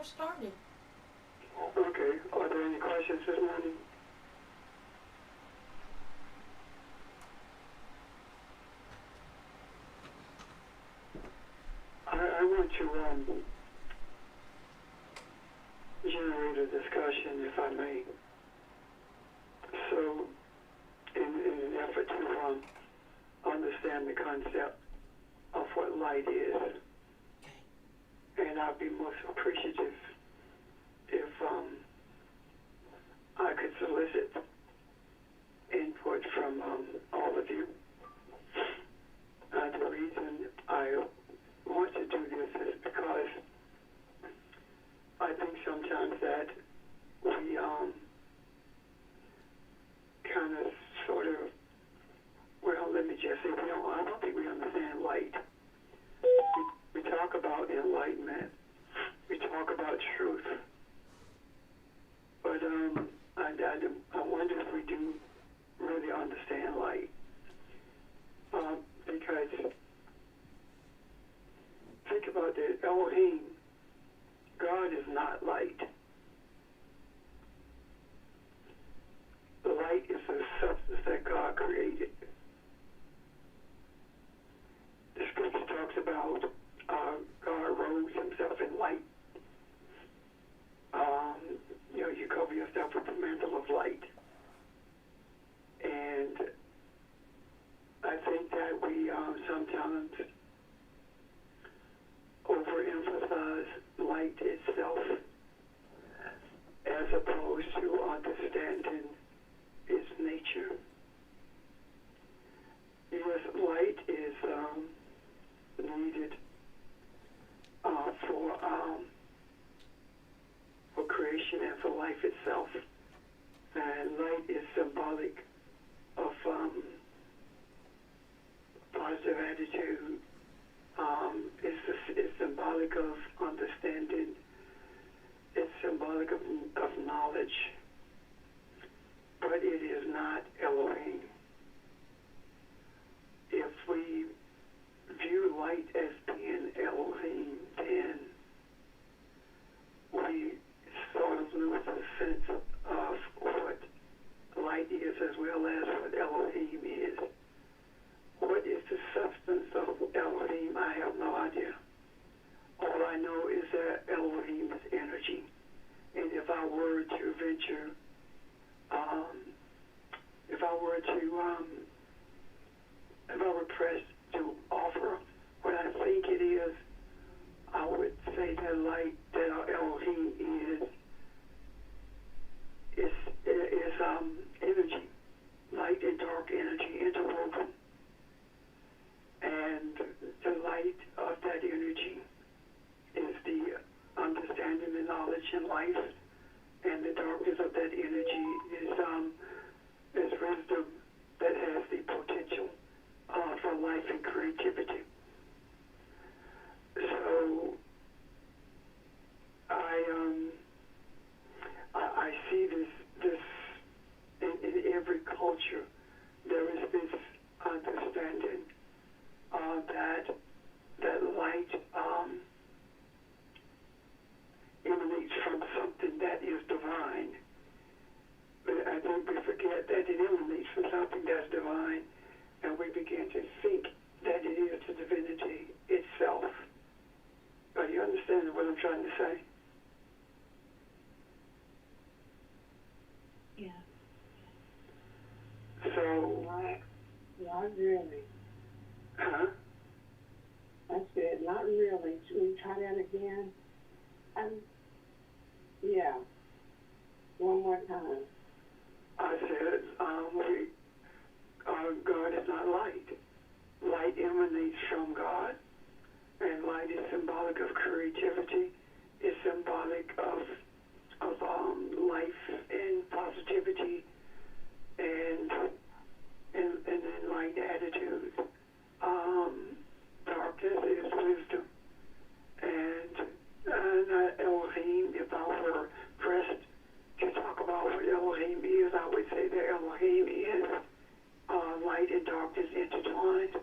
started. Okay. Are there any questions this morning? I want to generate a discussion, if I may. So, in an effort to understand the concept of what light is, Okay. and I'd be most appreciative if I could solicit input from all of you. The reason I want to do this is because I think sometimes that we kind of sort of, well, let me just say, I don't think we understand light. We talk about enlightenment. We talk about truth. But I wonder if we do really understand light. Because think about this, Elohim, God is not light. Light is a substance that God created. The scripture talks about God robes himself in light. You cover yourself with the mantle of light. And I think that we sometimes overemphasize light itself as opposed to understanding its nature. Yes, light is needed for creation and for life itself. And light is symbolic of positive attitude. It's symbolic of understanding. It's symbolic of knowledge. But it is not Elohim. If we view light as being Elohim, then we sort of lose a sense of what light is as well as what Elohim is. What is the substance of Elohim? I have no idea. All I know is that Elohim is energy. And if I were to venture, if I were pressed to offer what I think it is, I would say that light, that Elohim is energy, light and dark energy interwoven. And the light of that energy is the understanding and knowledge in life, and the darkness of that energy is wisdom that has the potential for life and creativity. So I see this in every culture. There is this understanding that light emanates from something that is divine. But I think we forget that it emanates from something that's divine, and we begin to think that it is the divinity itself. Are you understanding what I'm trying to say? Yeah. So, Not really. huh? I said, not really. Should we try that again? Yeah. One more time. I said, God is not light. Light emanates from God, and light is symbolic of creativity. It's symbolic of life and positivity and enlightened attitude. Darkness is wisdom. And not Elohim. If I were pressed to talk about what Elohim is, I would say that Elohim is light and darkness intertwined,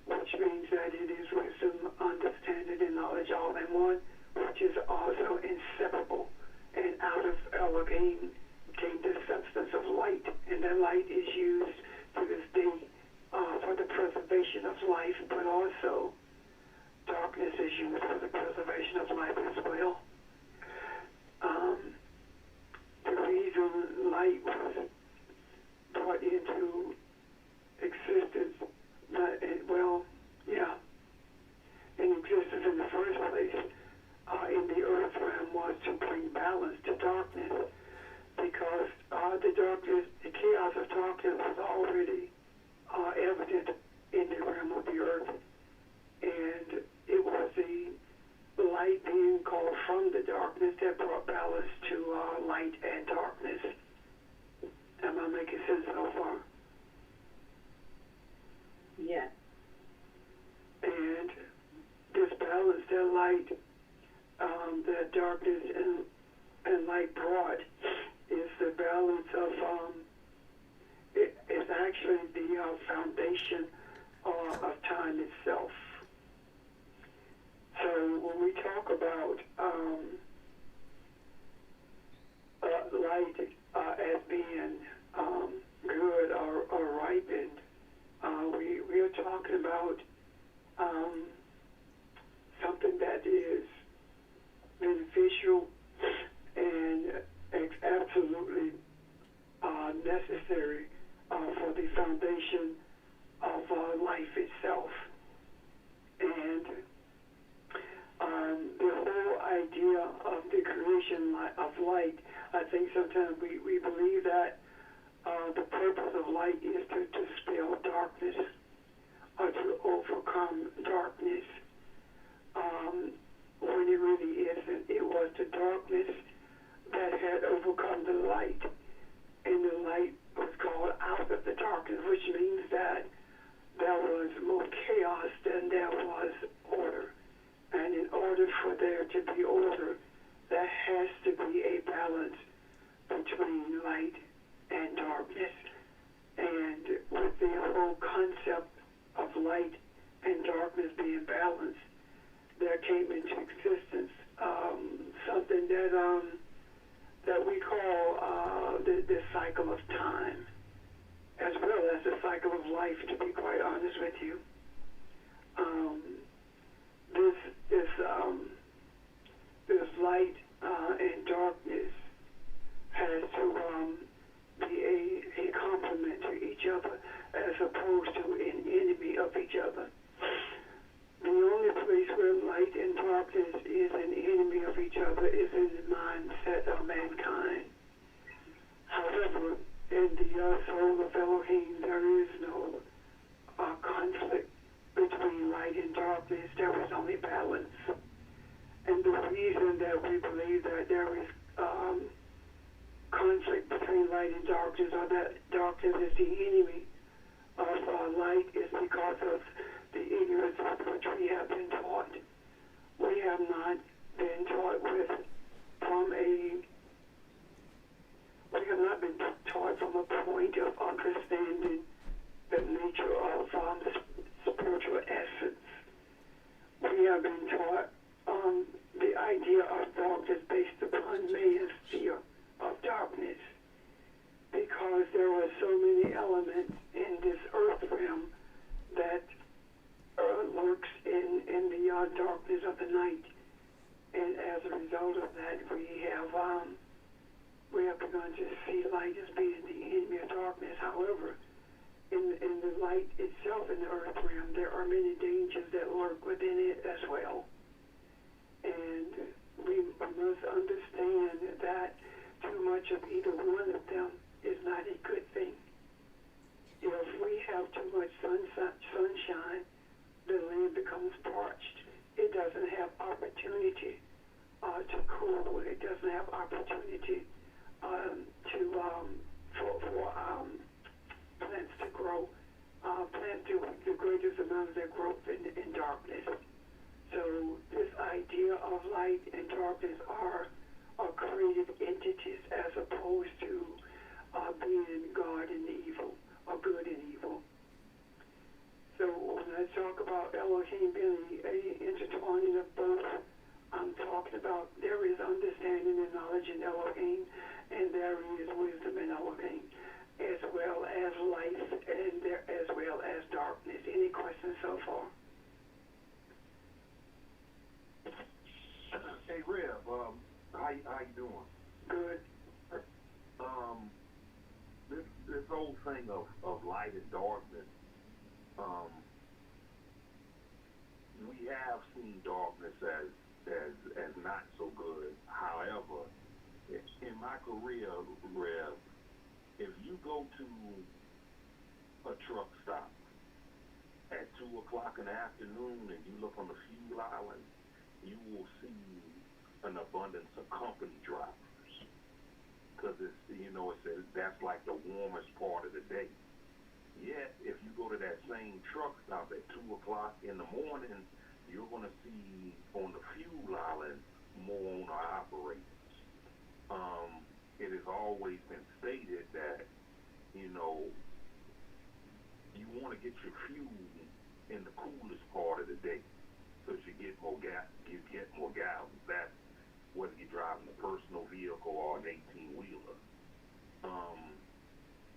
which means that it is wisdom, understanding, and knowledge all in one, which is also inseparable. And out of Elohim came the substance of light, and that light is used to this day for the preservation of life, but also darkness is used for the preservation of life as well. The reason light was brought into existence, in existence in the first place, in the earth realm was to bring balance to darkness, because the darkness, the chaos of darkness was already evident in the realm of the earth, and it was the light being called from the darkness that brought balance to light and darkness. Am I making sense so far? Yes. And this balance that light, that darkness and light brought, is the balance of, it's actually the foundation of time itself. So when we talk about light as being good or ripened, we are talking about something that is beneficial and absolutely necessary for the foundation of life itself. And the whole idea of the creation of light, I think sometimes we believe that the purpose of light is to dispel darkness or to overcome darkness, when it really isn't. It was the darkness that had overcome the light, and the light was called out of the darkness, which means that there was more chaos than there was order. And in order for there to be order, there has to be a balance between light and darkness. And with the whole concept of light and darkness being balanced, there came into existence something that we call the cycle of time, as well as the cycle of life, to be quite honest with you. This light and darkness has to be a complement to each other, as opposed to an enemy of each other. The only place where light and darkness is an enemy of each other is in the mindset of mankind. However, in the soul of Elohim, there is no conflict between light and darkness. There is only balance. And the reason that we believe that there is conflict between light and darkness, or that darkness is the enemy of light, is because of the ignorance with which we have been taught. We have not been taught from a point of understanding the nature of spiritual essence. We have been taught the idea of darkness based upon man's fear of darkness, because there are so many elements in this earth realm that lurks in the darkness of the night, and as a result of that, we have begun to see light as being the enemy of darkness. However, in the light itself, in the earth realm, there are many dangers that lurk within it as well, and we must understand that too much of either one of them is not a good thing. If we have too much sunshine, the land becomes parched. It doesn't have opportunity to cool. It doesn't have opportunity for plants to grow. Plants do the greatest amount of their growth in darkness. So this idea of light and darkness are created entities, as opposed to being God and evil, or good and evil. So when I talk about Elohim being a intertwining of both I'm talking about there is understanding and knowledge in Elohim, and there is wisdom in Elohim, as well as light and there as well as darkness. Any questions so far? Hey, Rev, how you doing? Good. This whole thing of light and darkness, we have seen darkness as not so good. However, in my career, Rev, if you go to a truck stop at 2 o'clock in the afternoon and you look on the fuel island, you will see an abundance of company drivers. Because that's like the warmest part of the day. Yet, if you go to that same truck stop at 2 o'clock in the morning, you're going to see on the fuel island more owner operators. It has always been stated that, you want to get your fuel in the coolest part of the day, so you get more gallons. That's whether you're driving a personal vehicle or an 18-wheeler.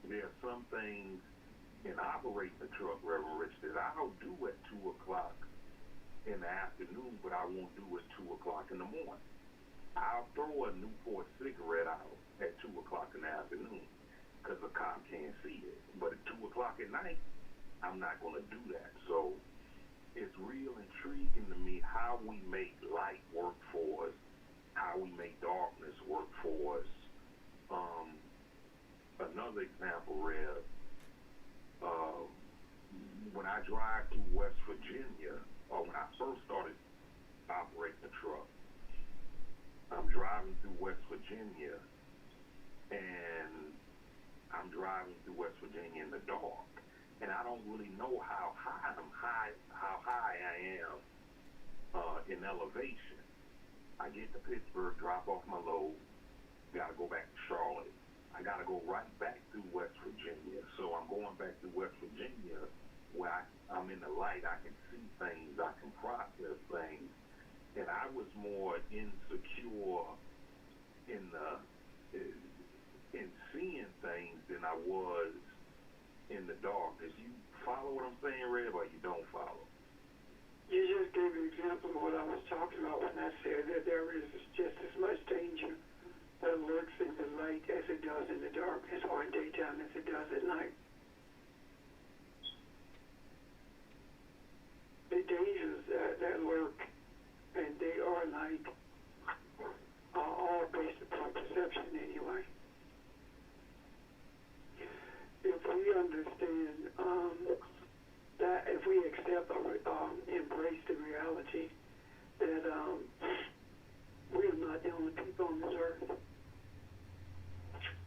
There are some things in operating the truck, Reverend Rich, that I'll do at 2 o'clock in the afternoon, but I won't do at 2 o'clock in the morning. I'll throw a Newport cigarette out at 2 o'clock in the afternoon because the cop can't see it. But at 2 o'clock at night, I'm not going to do that. So it's real intriguing to me how we make light work for us, how we make darkness work for us. Another example, Rev, when I drive through West Virginia, or when I first started operating the truck, I'm driving through West Virginia, and I'm driving through West Virginia in the dark, and I don't really know how high I am in elevation. I get to Pittsburgh, drop off my load, gotta go back to Charlotte. I gotta go right back through West Virginia. So I'm going back to West Virginia where I'm in the light, I can see things, I can process things. And I was more insecure in seeing things than I was in the darkness. You follow what I'm saying, Rev, or you don't follow? You just gave an example of what I was talking about when I said that there is just as much danger that lurks in the light as it does in the darkness, or in daytime as it does at night. The dangers that lurk, and they are light, are all based upon perception anyway. If we understand that, if we accept or embrace the reality that we are not the only people on this earth,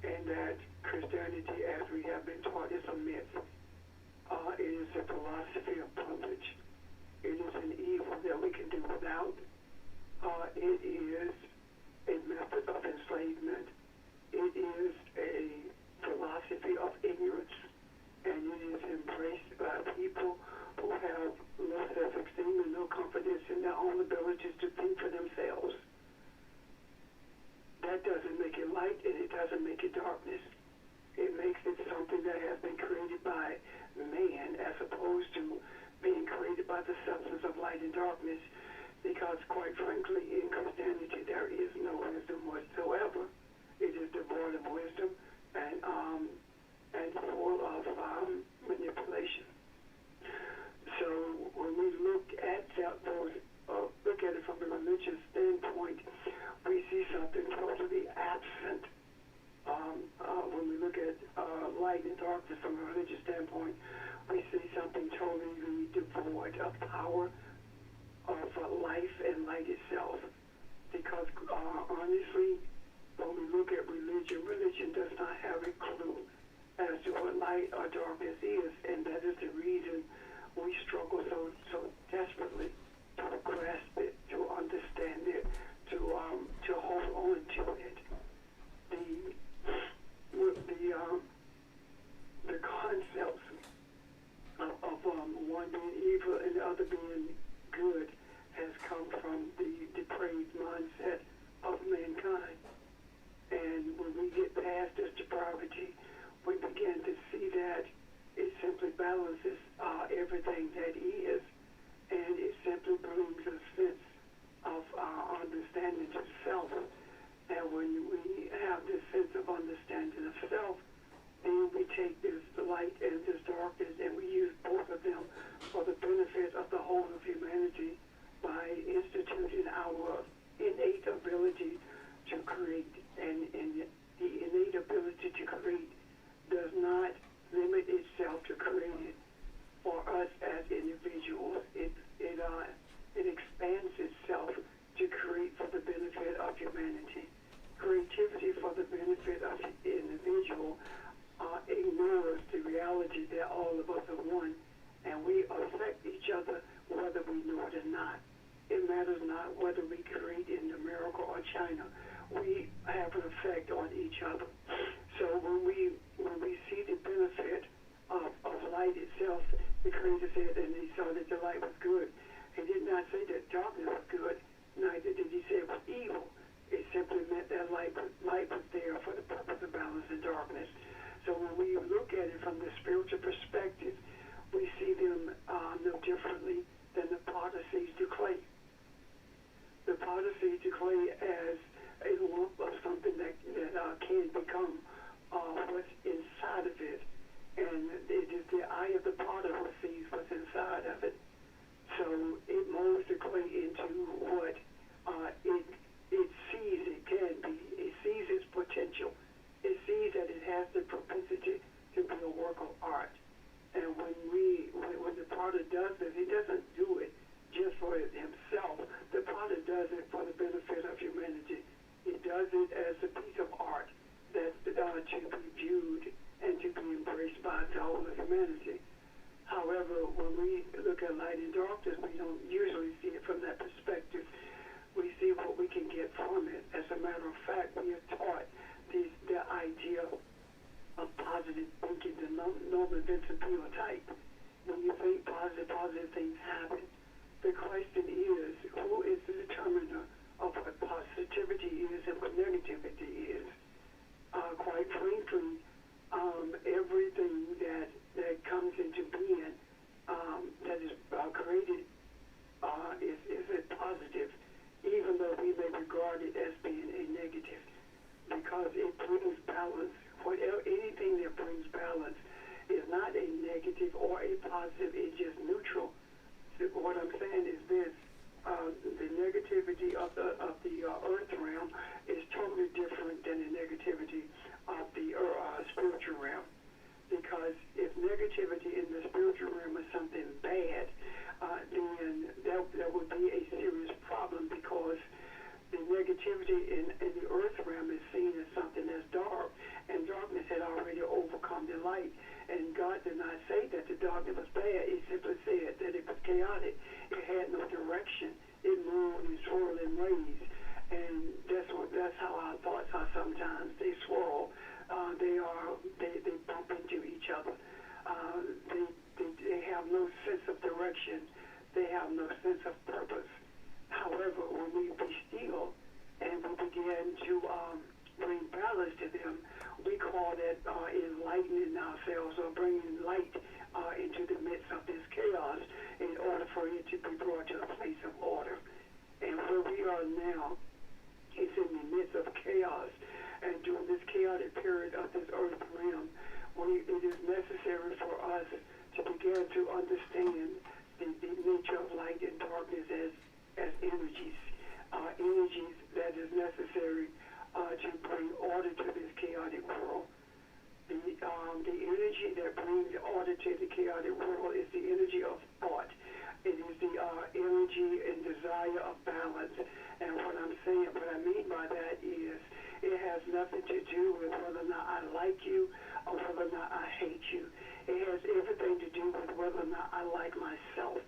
and that Christianity, as we have been taught, is a myth. It is a philosophy of bondage. It is an evil that we can do without. It is a method of enslavement. It is a philosophy of ignorance, and it is embraced by people who have low self-esteem and no confidence in their own abilities to think for themselves. That doesn't make it light, and it doesn't make it darkness. It makes it something that has been created by man, as opposed to being created by the substance of light and darkness, because quite frankly, in Christianity, there is no wisdom whatsoever. It is devoid of wisdom and full of manipulation. So when we look at it from a religious standpoint, we see something totally absent. When we look at light and darkness from a religious standpoint, we see something totally devoid of power, of life and light itself. Because honestly, when we look at religion, religion does not have a clue as to what light or darkness is, and that is the reason we struggle so desperately to grasp it, to understand it, to hold on to it. The concepts of one being evil and the other being good has come from the depraved mindset of mankind. And when we get past this depravity, we begin to see that it simply balances everything that is, and it simply brings a sense of understanding to self. And when we have this sense of understanding of self, then we take this light and this darkness and we use both of them for the benefit of the whole of humanity by instituting our innate ability to create. And the innate ability to create does not limit itself to creating for us as individuals. It expands itself to create for the benefit of humanity. Creativity for the benefit of the individual ignores the reality that all of us are one, and we affect each other whether we know it or not. It matters not whether we create in America or China. We have an effect on each other. So when we see the benefit of light itself, the Creator said, and He saw that the light was good. He did not say that darkness was good, neither did He say it was evil. It simply meant that light was there for the purpose of balancing darkness. So when we look at it from the spiritual perspective, we see them no differently than the potter sees the clay. The potter sees the clay as a lump of something that can become what's inside of it. And it is the eye of the potter who sees what's inside of it. So it molds the clay into what it sees it can be. It sees its potential. It sees that it has the propensity to be a work of art. And when the potter does this, he doesn't do it just for himself. The potter does it for the benefit of humanity. He does it as a piece of art that's to be viewed and to be embraced by the whole of humanity. However, when we look at light and darkness, we don't usually see it from that perspective. We see what we can get from it. As a matter of fact, we are taught the idea of positive thinking, the Norman Vincent Peale type. When you think positive things happen. The question is, who is the determiner of what positivity is and what negativity is? Quite frankly, everything that comes into being that is created is a positive, even though we may regard it as being a negative, because it brings balance. Anything that brings balance is not a negative or a positive, it's just neutral. So what I'm saying is this, the negativity of the earth realm is totally different than the negativity of the spiritual realm. Because if negativity in the spiritual realm is something bad, then that would be a serious problem, because the negativity in the earth realm is seen as something that's dark, and darkness had already overcome the light. And God did not say that the darkness was bad. He simply said that it was chaotic. It had no direction. It moved and swirled and raised. And that's how our thoughts are sometimes. They swirl. They bump into each other. They have no sense of direction. They have no sense of purpose. However, when we be still and we begin to bring balance to them, we call that enlightening ourselves, or bringing light into the midst of this chaos in order for it to be brought to a place of order. And where we are now is in the midst of chaos. And during this chaotic period of this earth realm, it is necessary for us to begin to understand the nature of light and darkness as energies, energies that is necessary to bring order to this chaotic world. The energy that brings order to the chaotic world is the energy of thought. It is the energy and desire of balance. And what I mean by that is, it has nothing to do with whether or not I like you or whether or not I hate you. It has everything to do with whether or not I like myself.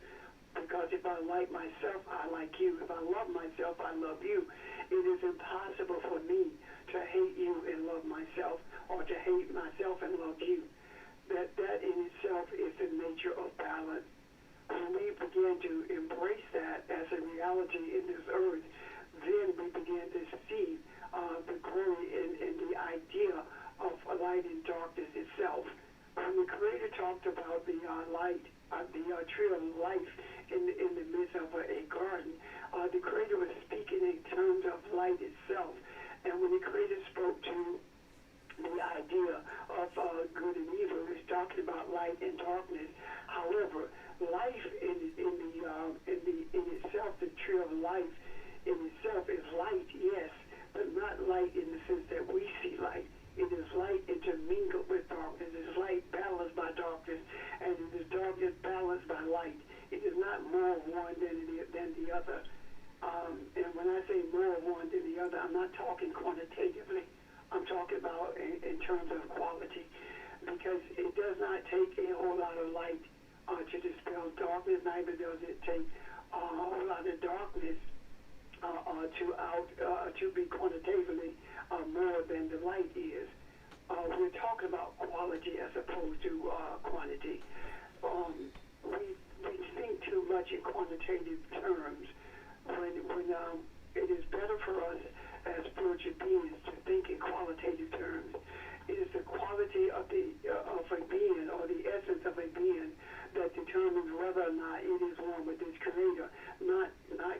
Because if I like myself, I like you. If I love myself, I love you. It is impossible for me to hate you and love myself, or to hate myself and love you. That in itself is the nature of balance. When we begin begin to embrace that as a reality in this earth, then we begin to see the glory in the idea of light and darkness itself. When the Creator talked about the light, the tree of life in the midst of a garden, the Creator was speaking in terms of light itself. And when the Creator spoke to the idea of good and evil, he was talking about light and darkness. However, life in itself, the tree of life in itself is light, yes, but not light in the sense that we see light. It is light intermingled with darkness. It is light balanced by darkness, and it is darkness balanced by light. It is not more of one than the other. And when I say more of one than the other, I'm not talking quantitatively. I'm talking about in terms of quality, because it does not take a whole lot of light to dispel darkness, neither does it take a whole lot of darkness to be quantitatively more than the light is. We're talking about quality as opposed to quantity. We think too much in quantitative terms when it is better for us as spiritual beings to think in qualitative terms. It is the quality of a being, or the essence of a being, that determines whether or not it is one with its Creator, not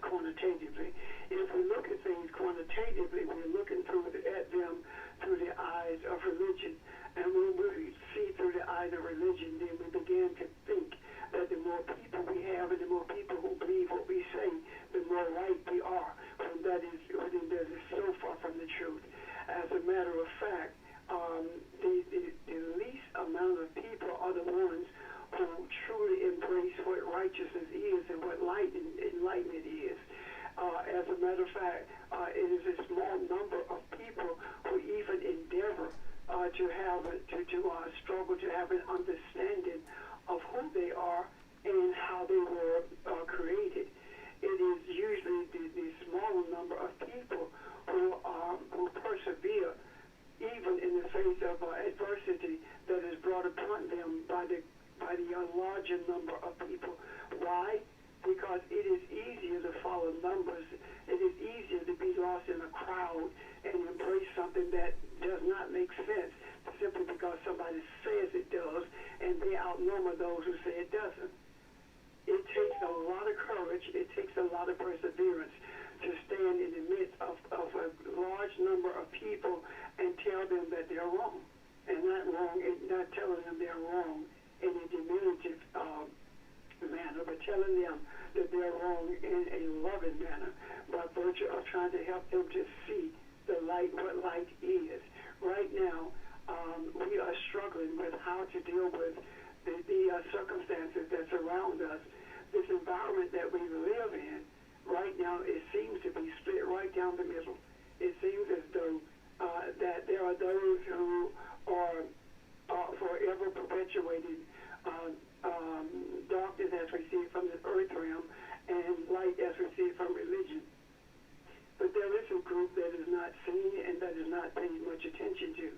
quantitatively. If we look at things quantitatively, we're looking at them through the eyes of religion. And when we see through the eyes of religion, then we begin to think that the more people we have and the more people who believe what we say, the more right we are, when that is so far from the truth. As a matter of fact, the least amount of people are the ones who truly embrace what righteousness is and what enlightenment is. As a matter of fact, it is a small number of people who even endeavor to struggle to have an understanding of who they are and how they were created. It is usually the small number of people who persevere even in the face of adversity that is brought upon them by the larger number of people. Why? Because it is easier to follow numbers. It is easier to be lost in a crowd and embrace something that does not make sense simply because somebody says it does, and they outnumber those who say it doesn't. It takes a lot of courage. It takes a lot of perseverance to stand in the midst of a large number of people and tell them that they're wrong, and not telling them they're wrong in a diminutive manner, but telling them that they're wrong in a loving manner by virtue of trying to help them to see the light, what light is. Right now, we are struggling with how to deal with the circumstances that surround us. This environment that we live in right now, it seems to be split right down the middle. It seems as though that there are those who are forever perpetuating darkness as we see it from the earth realm and light as we see it from religion. But there is a group that is not seen and that is not paid much attention to.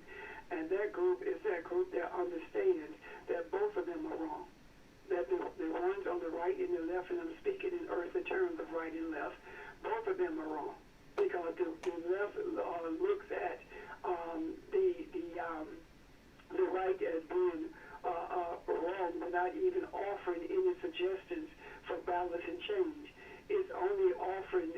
And that group is that group that understands that both of them are wrong. That the ones on the right and the left, and I'm speaking in earthly terms of right and left, both of them are wrong. Because the left looks at the right as being wrong without even offering any suggestions for balance and change. It's only offering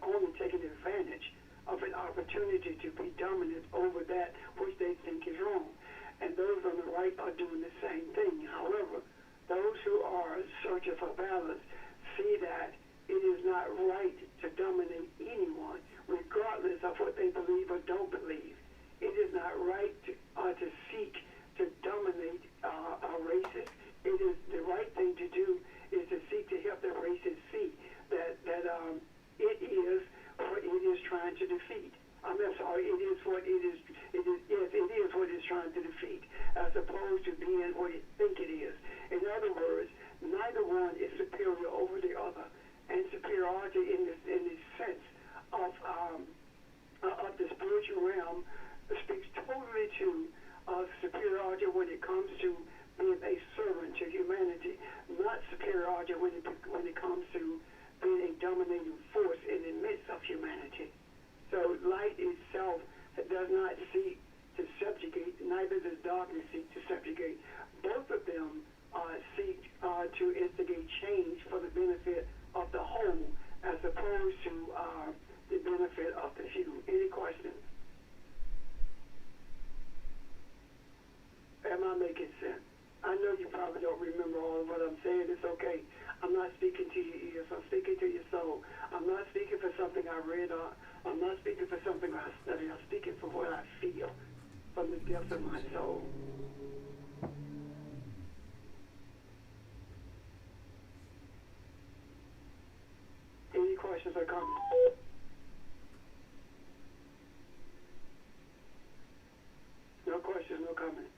only taking advantage of an opportunity to be dominant over that which they think is wrong. And those on the right are doing the same thing. However, those who are searching for balance see that it is not right to dominate anyone, regardless of what they believe or don't believe. It is not right to seek to dominate races. It is the right thing to do is to seek to help the races see that it is what it is trying to defeat. I'm sorry, it is what it is. It is what it's trying to defeat, as opposed to being what it think it is. In other words, neither one is superior over the other, and superiority in the sense of the spiritual realm speaks totally to superiority when it comes to being a servant to humanity, not superiority lethargic when it comes to being a dominating force in the midst of humanity. So light itself does not seek to subjugate, neither does darkness seek to subjugate. Both of them seek to instigate change for the benefit of the whole, as opposed to the benefit of the few. Any questions? Am I making sense? I know you probably don't remember all of what I'm saying. It's okay. I'm not speaking to your ears. I'm speaking to your soul. I'm not speaking for something I read. I'm not speaking for something I studied. I'm speaking for what I feel from the depths of my soul. Any questions or comments? No questions, no comments.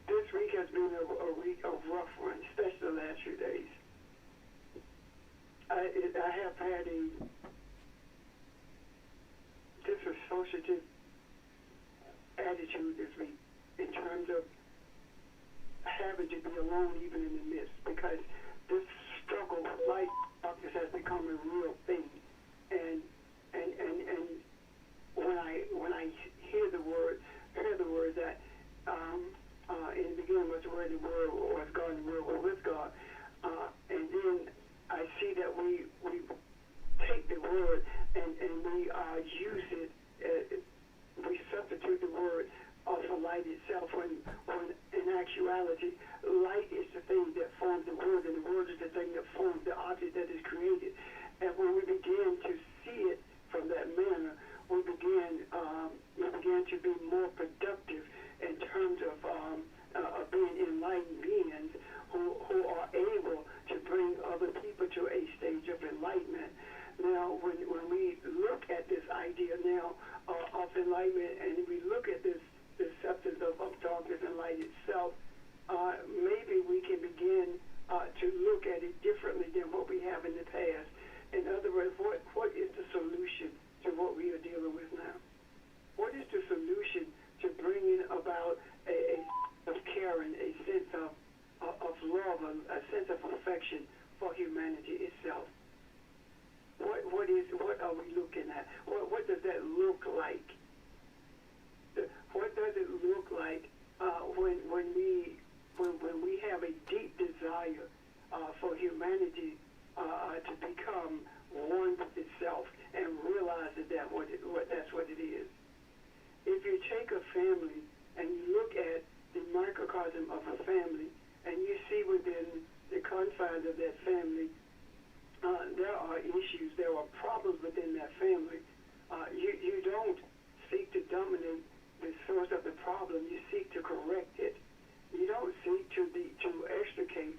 This week has been a week of rough one, especially the last few days. I have had a disassociative attitude this week in terms of having to be alone even in the midst, because this struggle with life darkness has become a real thing. And when I hear the words that in the beginning was the word, the word was God, and the word was with God, and then I see that we take the word and we use it, we substitute the word for light itself, when in actuality light is the thing that forms the word, and the word is the thing that forms the object that is created. And when we begin to see it from that manner, we begin to be more productive in terms of being enlightened beings who are able to bring other people to a stage of enlightenment. Now, when we look at this idea now of enlightenment, and we look at this substance of darkness and light itself, maybe we can begin to look at it differently than what we have in the past. In other words, what is the solution to what we are dealing with now? What is the solution to bringing about a sense of caring, a sense of love, a sense of affection for humanity itself? What are we looking at? What does that look like? What does it look like when we have a deep desire for humanity to become one with itself and realize that that's what it is? If you take a family and you look at the microcosm of a family, and you see within the confines of that family, there are issues, there are problems within that family. You don't seek to dominate the source of the problem. You seek to correct it. You don't seek to extricate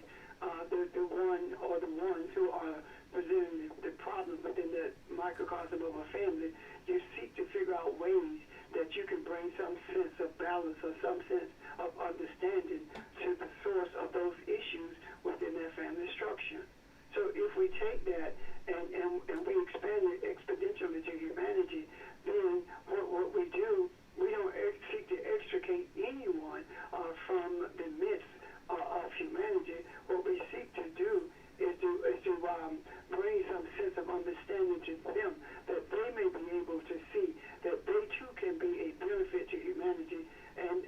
the one or the ones who are presenting the problem within the microcosm of a family. You seek to figure out ways that you can bring some sense of balance or some sense of understanding to the source of those issues within that family structure. So if we take that and we expand it exponentially to humanity, then what we do, we don't seek to extricate anyone from the midst of humanity. What we seek to do is to bring some sense of understanding to them, that they may be able to see that they too can be a benefit to humanity, and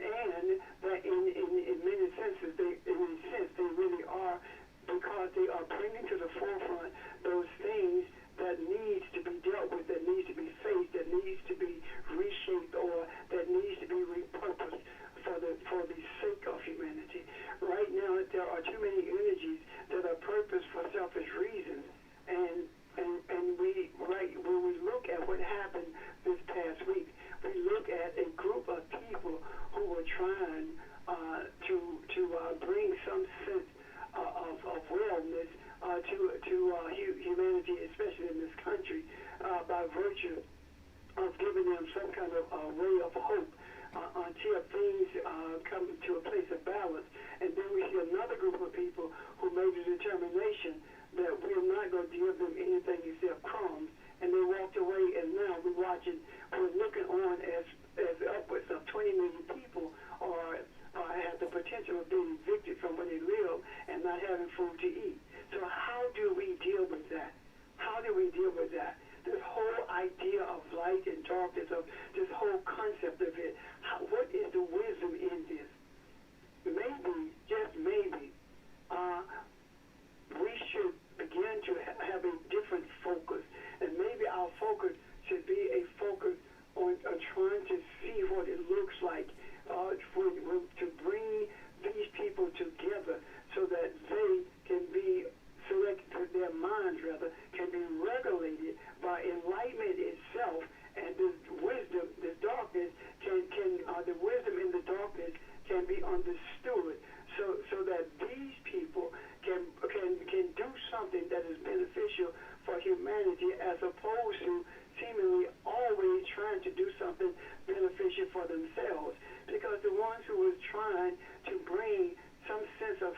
that in many senses, they really are, because they are bringing to the forefront those things that needs to be dealt with, that needs to be faced, that needs to be reshaped, or that needs to be repurposed for the sake of humanity. Right now, there are too many energies that are purposed for selfish reasons, and when we look at what happened this past week, we look at a group of people who were trying to bring some sense of wellness to humanity, especially in this country, by virtue of giving them some kind of ray of hope until things come to a place of balance. And then we see another group of people who made the determination that we're not going to give them anything except crumbs, and they walked away. And now we're looking on as upwards of 20 million people have the potential of being evicted from where they live opposed to seemingly always trying to do something beneficial for themselves. Because the ones who were trying to bring some sense of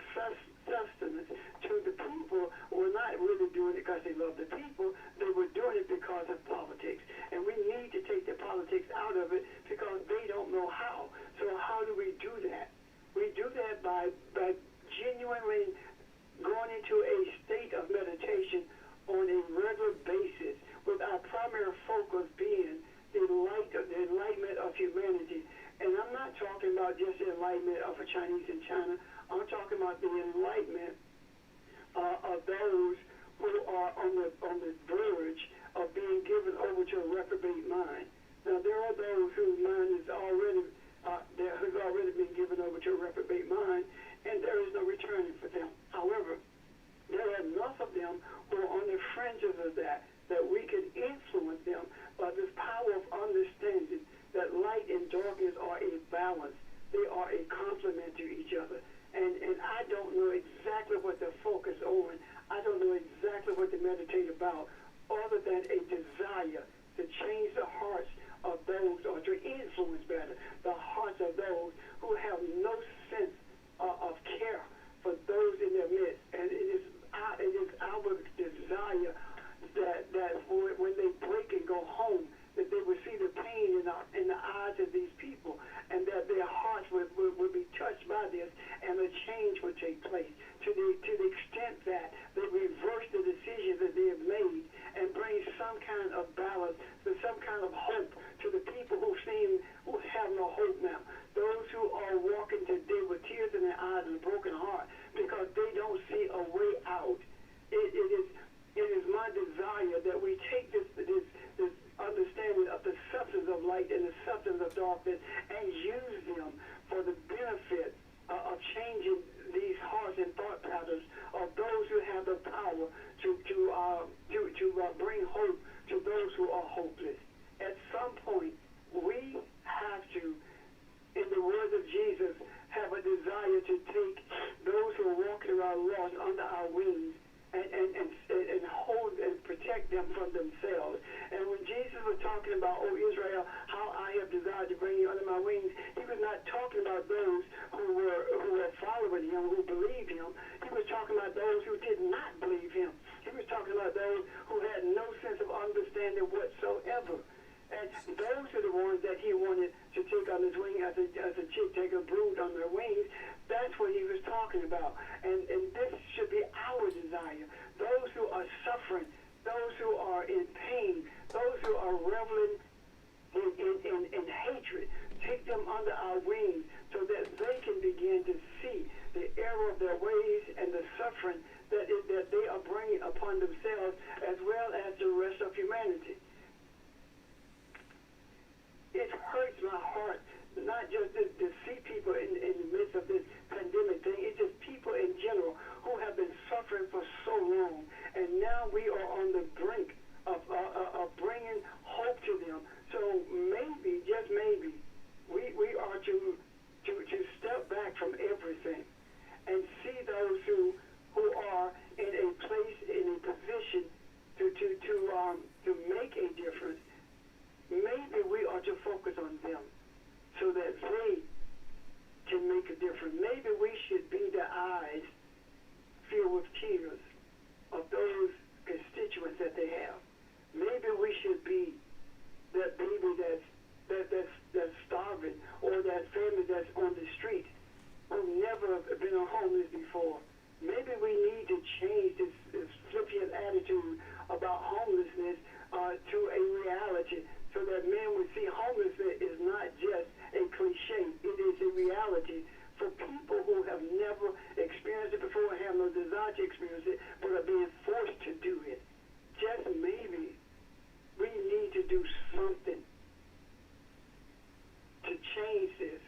sustenance to the people were not really doing it because they loved the people. They were doing it because of politics. And we need to take the politics out of it because they don't know how. So how do we do that? We do that by genuinely going into a state of meditation on a regular basis with our primary focus being the enlightenment of humanity. And I'm not talking about just the enlightenment of a Chinese in China. I'm talking about the enlightenment of those who are on the verge of being given over to a reprobate mind. Now there are those whose mind is already who's already been given over to a reprobate mind, and there is no returning for them. However, there are enough of them who are on the fringes of that we can influence them by this power of understanding that light and darkness are a balance. They are a complement to each other. And I don't know exactly what to focus on. I don't know exactly what to meditate about other than a desire to change the hearts of those, or to influence better, the hearts of those who have no sense of care for those in their midst. And it is our desire that when they break and go home, that they would see the pain in the eyes of these people, and that their hearts would be touched by this, and a change would take place to the extent that they reverse the decisions that they have made and bring some kind of balance, some kind of hope to the people who have no hope now. Those who are walking today with tears in their eyes and a broken heart because they don't see a way out. It is my desire that we take this understanding of the substance of light and the substance of darkness and use them for the benefit of changing these hearts and thought patterns of those who have the power to bring hope to those who are hopeless. At some point, we have to, in the words of Jesus, have a desire to take those who are walking around lost under our wings and hold and protect them from themselves. And when Jesus was talking about, "Oh Israel, how I have desired to bring you under my wings," he was not talking about those who were following him, who believed him. He was talking about those who did not believe him. He was talking about those who had no sense of understanding whatsoever. And those are the ones that he wanted to take on his wing as a chick take a brood on their wings. That's what he was talking about. And this should be our desire. Those who are suffering, those who are in pain, those who are reveling in hatred, take them under our wings so that they can begin to see the error of their ways and the suffering that they are bringing upon themselves as well as the rest of humanity. It hurts my heart, not just to see people in the midst of this pandemic thing. It's just people in general who have been suffering for so long, and now we are on the brink of bringing hope to them. So maybe, just maybe, we are to step back from everything and see those who are in a place, in a position to make a difference. Maybe we are to focus on them so that they can make a difference. Maybe we should be the eyes filled with tears of those constituents that they have. Maybe we should be that baby that's starving, or that family that's on the street who never been on homeless before. Maybe we need to change this flippant attitude about homelessness to a reality, so that men would see homelessness is not just a cliche. It is a reality for people who have never experienced it before and have no desire to experience it, but are being forced to do it. Just maybe we need to do something to change this.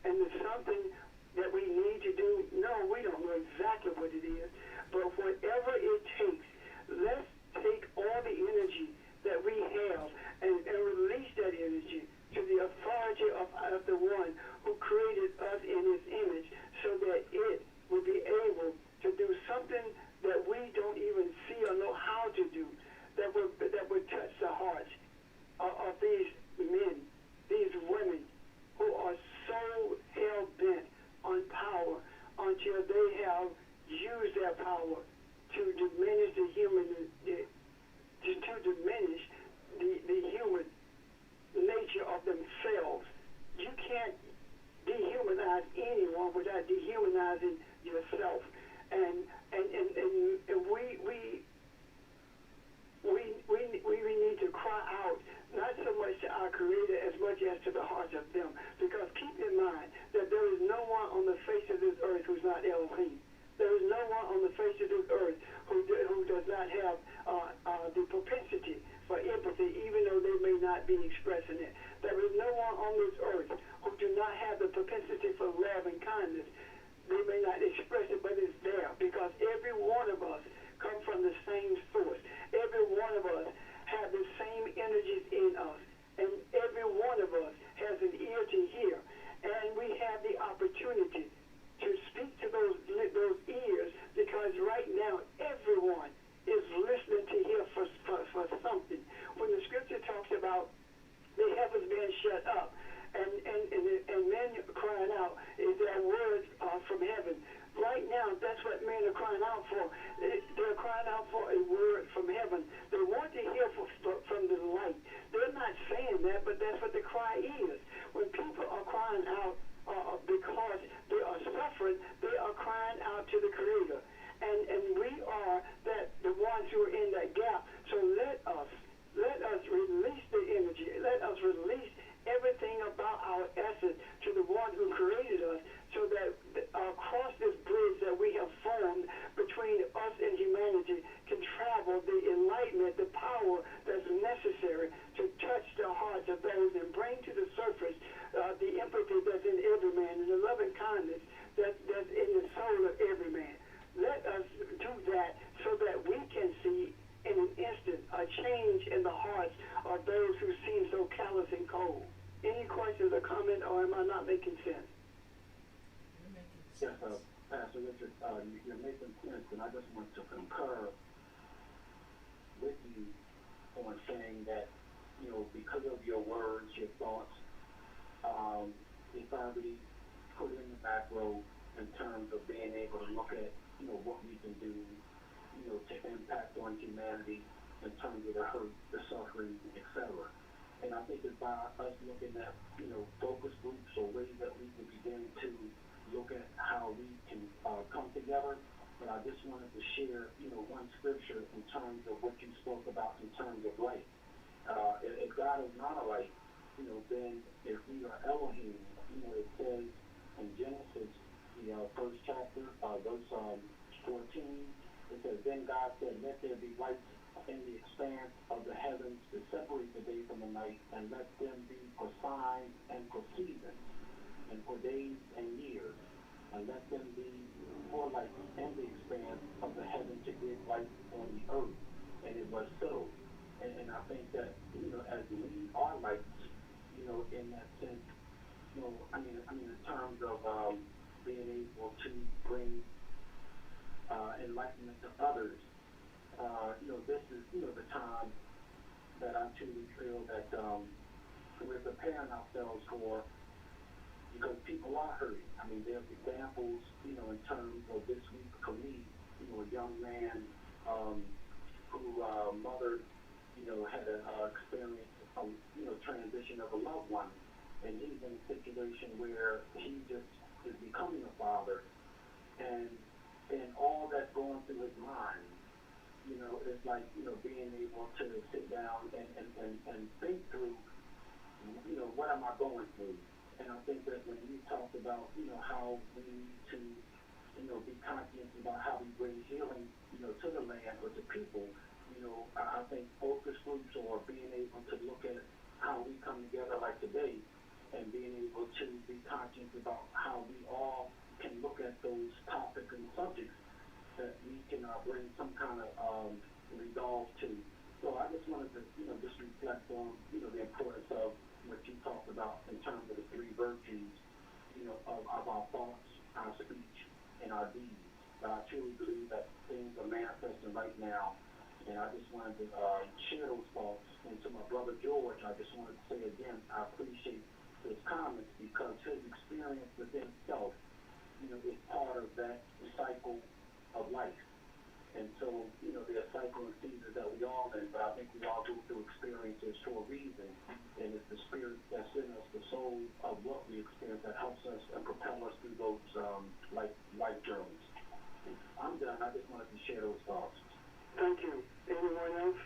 And the something that we need to do, no, we don't know exactly what it is, but whatever it takes, let's take all the energy that we have and release that energy to the authority of the one who created us in his image, so that it will be able to do something that we don't even see or know how to do, that would nature, they have used their power to diminish the human, to diminish the human nature of themselves. You can't dehumanize anyone without dehumanizing yourself. And we need to cry out, not so much to our Creator as much as to the hearts of them. Because keep in mind that there is no one on the face of this earth who's not Elohim. There is no one on the face of this earth who does not have the propensity for empathy, even though they may not be expressing it. There is no one on this earth who do not have the propensity for love and kindness. They may not express it, but it's there, because every one of us come from the same source. Every one of us have the same energies in us, and every one of us has an ear to hear, and we have the opportunity to speak to those ears, because right now everyone is listening to hear for something. When the scripture talks about the heavens being shut up and men crying out, is there a word from heaven? Right now, that's what men are crying out for. They're crying out for a word from heaven. They want to hear from the light. They're not saying that, but that's what the cry is. When people are crying out because they are suffering, they are crying out to the Creator. And we are the ones who are in that gap. So let us release the energy. Let us release everything about our essence to the one who created us, so that across this bridge that we have formed between us and humanity can travel the enlightenment, the power that's necessary to touch the hearts of those and bring to the surface the empathy that's in every man and the love and kindness that's in the soul of every man. Let us do that so that we can see in an instant a change in the hearts of those who seem so callous and cold. Any questions or comment, or am I not making sense? You're making Yes, sense. Pastor Richard, you're making sense, and I just want to concur with you on saying that, because of your words, your thoughts, it's already put in the back row in terms of being able to look at, what we can do, to impact on humanity in terms of the hurt, the suffering, etc. And I think it's by us looking at, focus groups or ways that we can begin to look at how we can come together. But I just wanted to share, one scripture in terms of what you spoke about in terms of light. If God is not a light, then if we are Elohim, it says in Genesis, the first chapter, verse 14, it says, then God said, let there be lights in the expanse of the heavens to separate the day from the night, and let them be for signs and for seasons, and for days and years, and let them be for lights in the expanse of the heaven to give light on the earth. And it was so. And I think that, as we are lights, in that sense, in terms of being able to bring enlightenment to others, this is, the time that I truly feel that we're preparing ourselves for, because people are hurting. There's examples, in terms of this week for me, a young man who mother, had an experience, transition of a loved one, and he's in a situation where he just is becoming a father, and all that's going through his mind, it's like, being able to sit down and think through, what am I going through? And I think that when you talked about, how we need to, be conscious about how we bring healing, to the land or to people, I think focus groups, or being able to look at how we come together like today, and being able to be conscious about how we all can look at those topics and subjects that we can bring some kind of resolve to. So I just wanted to, just reflect on, the importance of what you talked about in terms of the three virtues, of our thoughts, our speech, and our deeds. But I truly believe that things are manifesting right now, and I just wanted to share those thoughts. And to my brother George, I just wanted to say again, I appreciate his comments, because his experience within himself is part of that cycle of life. And so, there are cycling seasons that we all in, but I think we all go through experiences for a reason. And it's the spirit that's in us, the soul of what we experience that helps us and propel us through those life journeys. I'm done. I just wanted to share those thoughts. Thank you. Anyone else?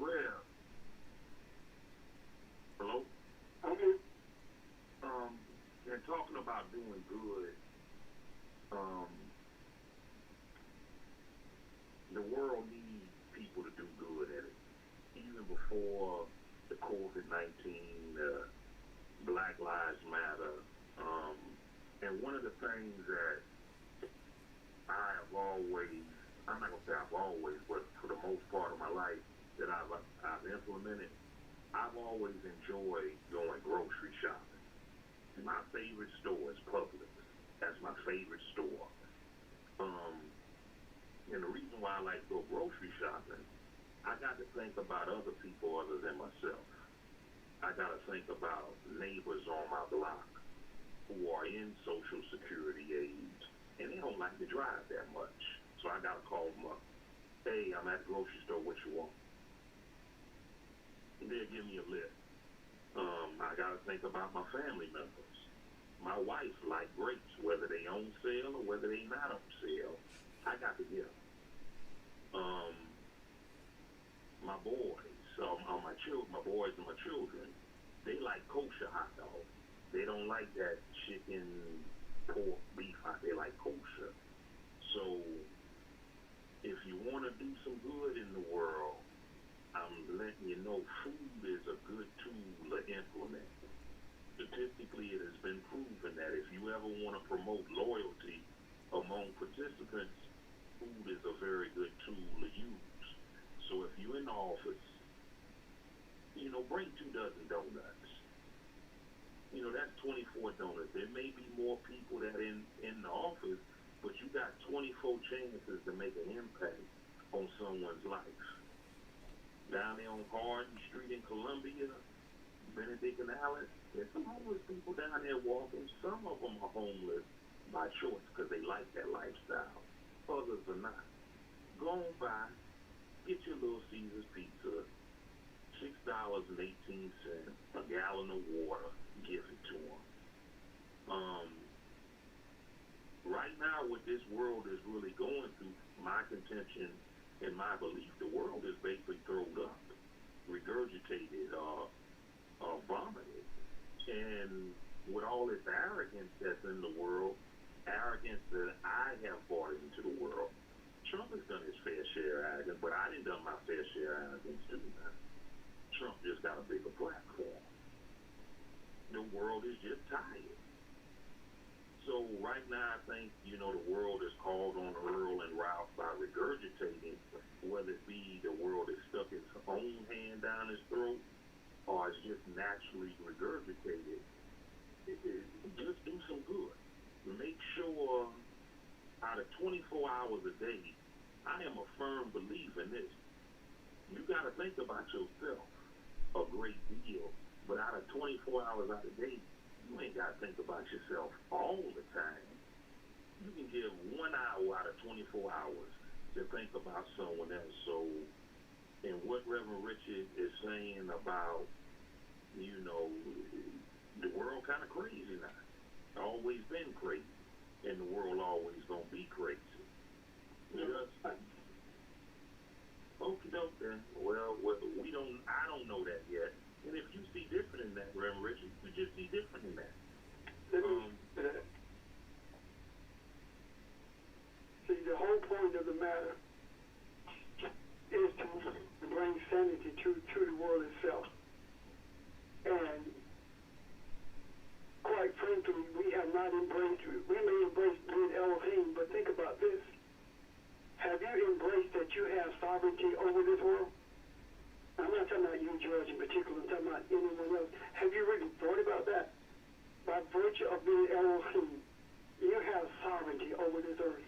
Rev. Hello? Okay. And talking about doing good, the world needs people to do good at it. Even before the COVID-19, Black Lives Matter, and one of the things that I have always, I'm not going to say I've always, but for the most part of my life that I've implemented, I've always enjoyed going grocery shopping. My favorite store is Publix. That's my favorite store. And the reason why I like to go grocery shopping, I got to think about other people other than myself. I got to think about neighbors on my block who are in Social Security age, and they don't like to drive that much. So I got to call them up. Hey, I'm at the grocery store. What you want? And they'll give me a list. I got to think about my family members. My wife like grapes, whether they on sale or whether they not on sale. I got to get them. My boys, my boys and my children, they like kosher hot dogs. They don't like that chicken, pork, beef. They like kosher. So, if you want to do some good in the world, I'm letting you know food is a good tool to implement. Statistically, it has been proven that if you ever want to promote loyalty among participants, food is a very good tool to use. So if you're in the office, bring 2 dozen donuts. That's 24 donuts. There may be more people that in the office, but you got 24 chances to make an impact on someone's life. Down there on Hardin Street in Columbia, Benedict and Allen, there's some homeless people down there walking. Some of them are homeless by choice because they like that lifestyle. Others are not. Go on by, get your Little Caesars pizza, $6.18, a gallon of water, give it to them. Right now, what this world is really going through, my contention and my belief, the world is basically thrown up, regurgitated, vomited. And with all this arrogance that's in the world, arrogance that I have brought into the world, Trump has done his fair share of arrogance, but I didn't done my fair share of arrogance too. Trump just got a bigger platform. The world is just tired. So right now, I think, the world is called on Earl and Ralph by regurgitating, whether it be the world has stuck its own hand down his throat or it's just naturally regurgitated. Just do some good. Make sure out of 24 hours a day, I am a firm believer in this. You got to think about yourself a great deal, but out of 24 hours out of the day, you ain't got to think about yourself all the time. You can give 1 hour out of 24 hours to think about someone else. So, and what Reverend Richard is saying about, the world kind of crazy now. Always been crazy, and the world always gonna be crazy. Okie doke then. Well, I don't know that yet. And if you see different in that, Reverend Richard, you just see different in that. See, the whole point of the matter is to bring sanity to the world itself. And quite frankly, we have not embraced it. We may embrace being Elohim, but think about this. Have you embraced that you have sovereignty over this world? I'm not talking about you, George, in particular. I'm talking about anyone else. Have you really thought about that? By virtue of being Elohim, you have sovereignty over this earth.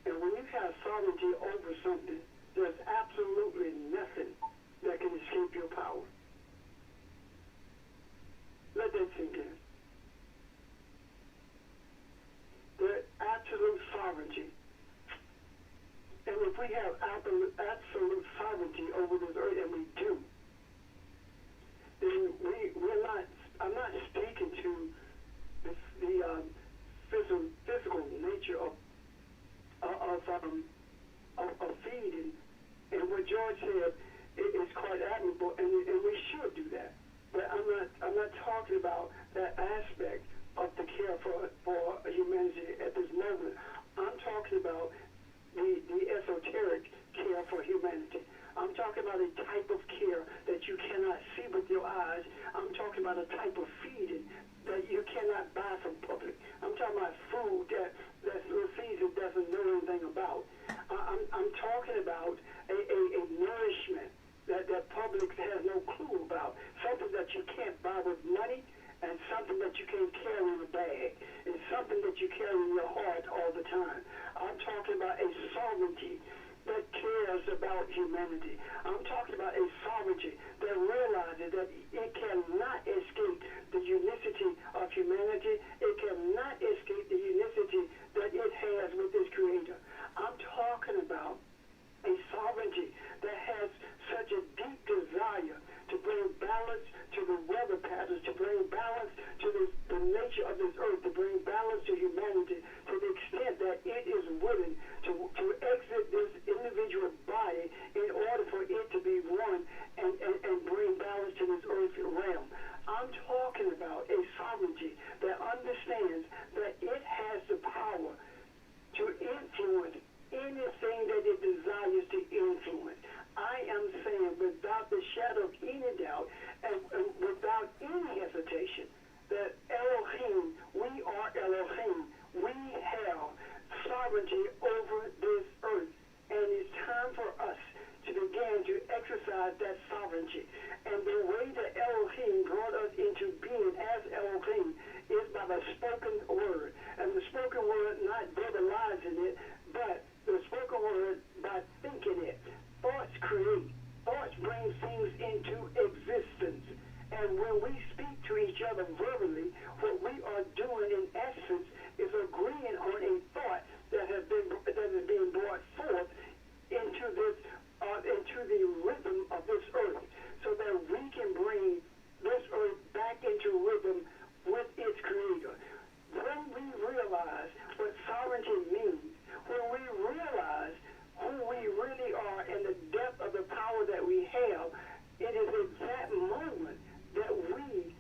And when you have sovereignty over something, there's absolutely nothing that can escape your power. Let that sink in. sovereignty, and if we have absolute sovereignty over this earth, and we do, then we're not. I'm not speaking to the physical nature of feeding, and what George said is quite admirable, and we should do that. But I'm not talking about that aspect of the care for humanity at this moment. I'm talking about the esoteric care for humanity. I'm talking about a type of care that you cannot see with your eyes. I'm talking about a type of feeding that you cannot buy from public. I'm talking about food that Little Caesar doesn't know anything about. I'm talking about a nourishment that public has no clue about. Something that you can't buy with money, and something that you can't carry in a bag. It's something that you carry in your heart all the time. I'm talking about a sovereignty that cares about humanity. I'm talking about a sovereignty that realizes that it cannot escape the unicity of humanity. It cannot escape the unicity that it has with its creator. I'm talking about a sovereignty that has such a deep desire to bring balance to the weather patterns, to bring balance to the nature of this earth, to bring balance to humanity, to the extent that it is willing to exit this individual body in order for it to be one and bring balance to this earth realm. I'm talking about a sovereignty that understands that it has the power to influence anything that it desires to influence. I am saying without the shadow of any doubt and without any hesitation that Elohim, we are Elohim. We have sovereignty over this earth. And it's time for us to begin to exercise that sovereignty. And the way that Elohim brought us into being as Elohim is by the spoken word. And the spoken word, not verbalizing it, but the spoken word by thinking it. Thoughts create. Thoughts bring things into existence. And when we speak to each other verbally, what we are doing in essence is agreeing on a thought that is being brought forth into the rhythm of this earth, so that we can bring this earth back into rhythm with its creator. When we realize what sovereignty means, when we realize who we really are and the depth of the power that we have, it is at that moment that we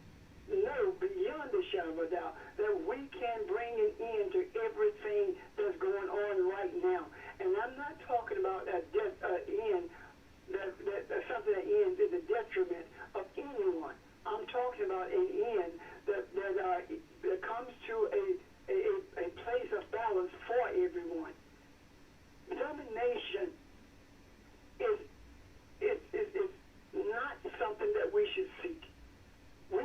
know beyond the shadow of a doubt that we can bring an end to everything that's going on right now. And I'm not talking about an end something that ends in the detriment of anyone. I'm talking about an end that comes to a place of balance for everyone. Domination is not something that we should seek. We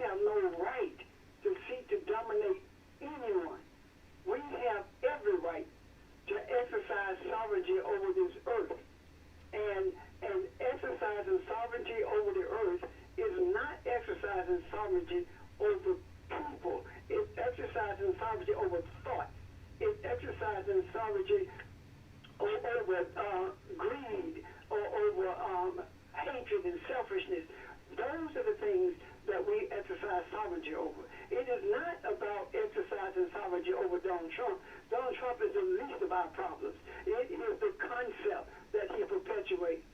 have no right to seek to dominate anyone. We have every right to exercise sovereignty over this earth. And exercising sovereignty over the earth is not exercising sovereignty over people. It's exercising sovereignty over thought. It's exercising sovereignty over greed or over hatred and selfishness. Those are the things that we exercise sovereignty over. It is not about exercising sovereignty over Donald Trump. Donald Trump is the least of our problems. It is the concept that he perpetuates.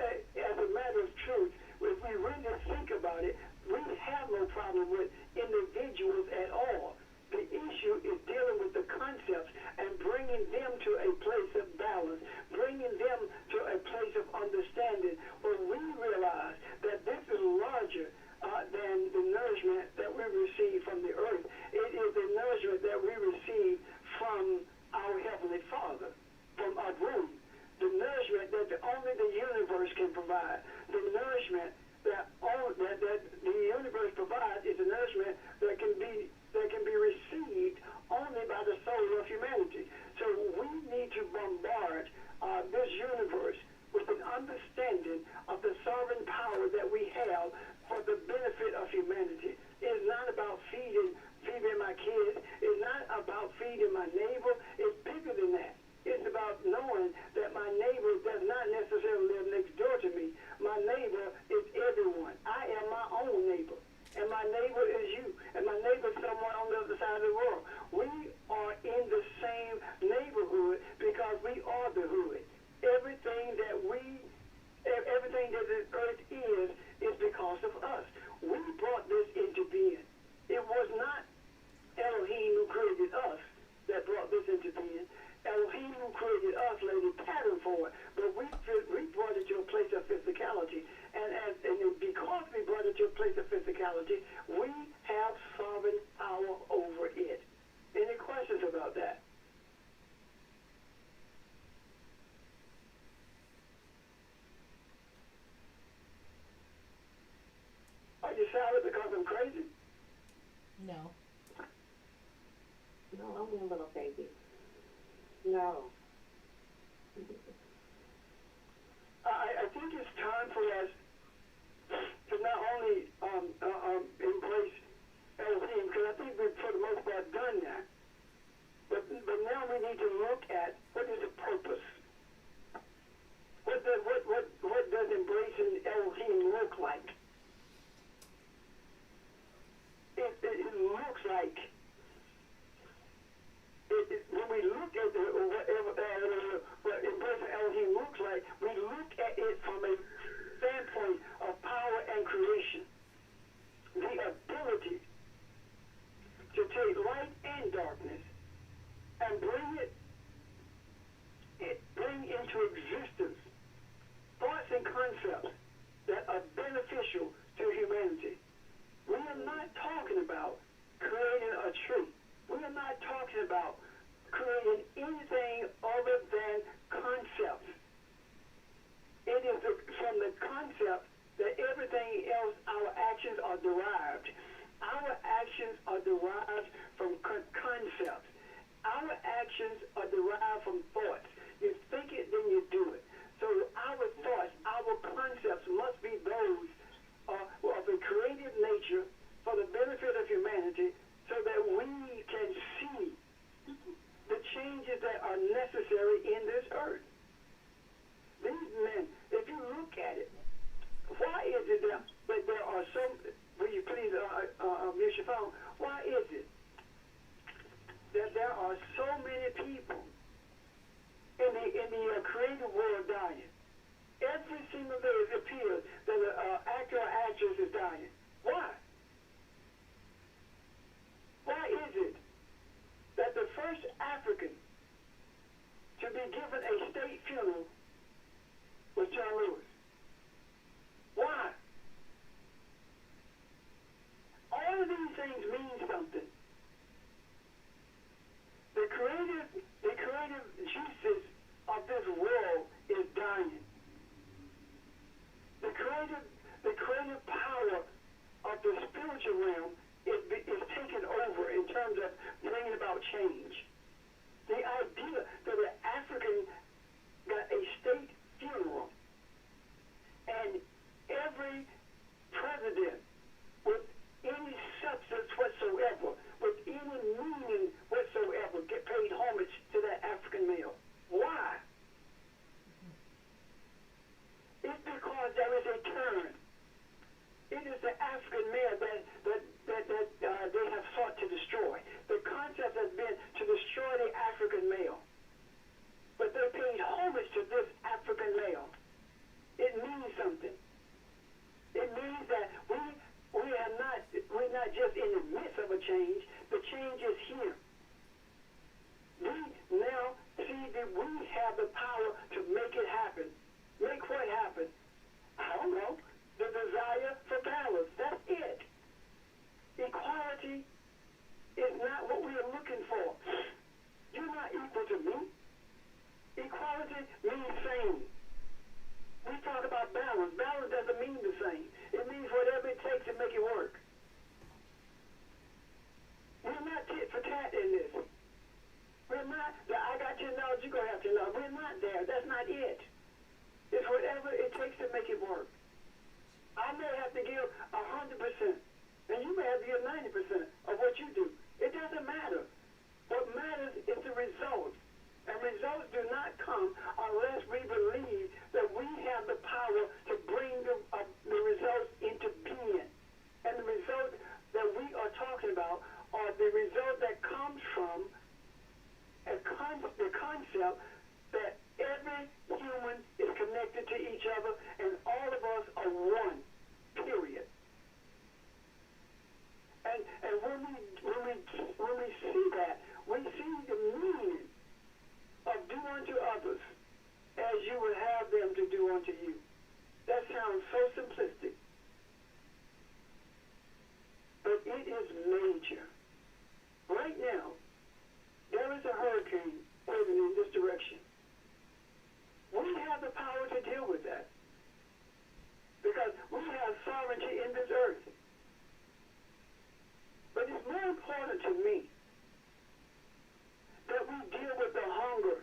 As a matter of truth, if we really think about it, we have no problem with individuals at all. The issue is dealing with the concepts and bringing them to a place of balance, bringing them to a place of understanding where we realize that this is larger than the nourishment that we receive from the earth. It is the nourishment that we receive from our Heavenly Father, from our womb. The nourishment that only the universe can provide. The nourishment that the universe provides is a nourishment that can be received only by the soul of humanity. So we need to bombard this universe with an understanding of the sovereign power that we have for the benefit of humanity. It's not about feeding my kids. It's not about feeding treating my neighbor. It's bigger than that. It's about knowing that my neighbor does not necessarily live next door to me. My neighbor is everyone. I am my own neighbor. And my neighbor is you. And my neighbor is someone on the other side of the world. We are in the same neighborhood because we are the hood. Everything that this earth is because of us. We brought this into being. It was not Elohim who created us that brought this into being. Elohim who created us laid a pattern for it, but we brought it to a place of physicality, and because we brought it to a place of physicality, we have sovereign power over it. Any questions about that? Are you silent because I'm crazy? No. No, I'm a little baby. No. I think it's time for us to not only embrace Elohim, because I think we've for the most part done that, but now we need to look at what is the purpose. What does embracing Elohim look like? It looks like when we look at what embracing Elohim looks like, we look at it from a standpoint of power and creation. The ability to take light and darkness and bring into existence thoughts and concepts that are beneficial to humanity. We are not talking about creating a tree. We are not talking about creating anything other than concepts. It is from the concept that everything else, our actions are derived. Our actions are derived from concepts. Our actions are derived from thoughts. You think it, then you do it. So our thoughts, our concepts must be those of a creative nature for the benefit of humanity, so that we can see the changes that are necessary in this earth. These men, if you look at it, why is it that there are some, will you please mute your phone, why is it that there are so many people in the creative world dying? Every single day it appears that an actor or actress is dying. Why? Why is it that the first African to be given a state funeral was John Lewis? Why? All of these things mean something. The creative juices of this world is dying. The creative power of the spiritual realm is taken over in terms of bringing about change. The idea that an African got a state funeral and every president with any substance whatsoever, with any meaning whatsoever, get paid homage to that African male. Why? It's because there is a turn. It is the African male that they have sought to destroy. The concept has been to destroy the African male. But they paid homage to this African male. It means something. It means that we're not just in the midst of a change. The change is here. We now see that we have the power to make it happen. Make what happen? I don't know. The desire for balance. That's it. Equality is not what we are looking for. You're not equal to me. Equality means same. We talk about balance. Balance doesn't mean the same. It means whatever it takes to make it work. We're not tit for tat in this. We're not, I got $10, you're going to have $10. We're not there. That's not it. It's whatever it takes to make it work. I may have to give 100%, and you may have to give 90% of what you do. It doesn't matter. What matters from the concept that every human is connected to each other and all of us are one, period. And when we see that, we see the meaning of do unto others as you would have them to do unto you. That sounds so simplistic, but it is major. Right now, there is a hurricane moving in this direction. We have the power to deal with that because we have sovereignty in this earth. But it's more important to me that we deal with the hunger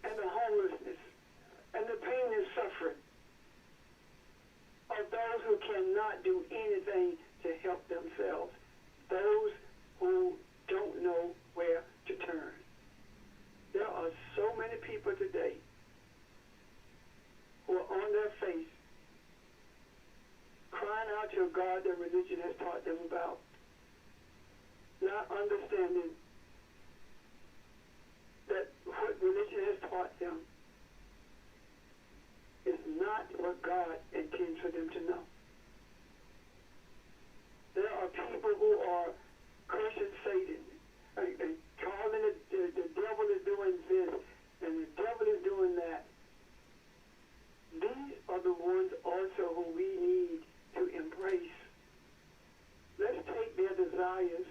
and the homelessness and the pain and suffering of those who cannot do anything to help themselves, those who don't know where to turn. There are so many people today who are on their face crying out to a God that religion has taught them about, not understanding that what religion has taught them is not what God intends for them to know. There are people who are cursing Satan and calling it the devil is doing this and the devil is doing that. These are the ones also who we need to embrace. Let's take their desires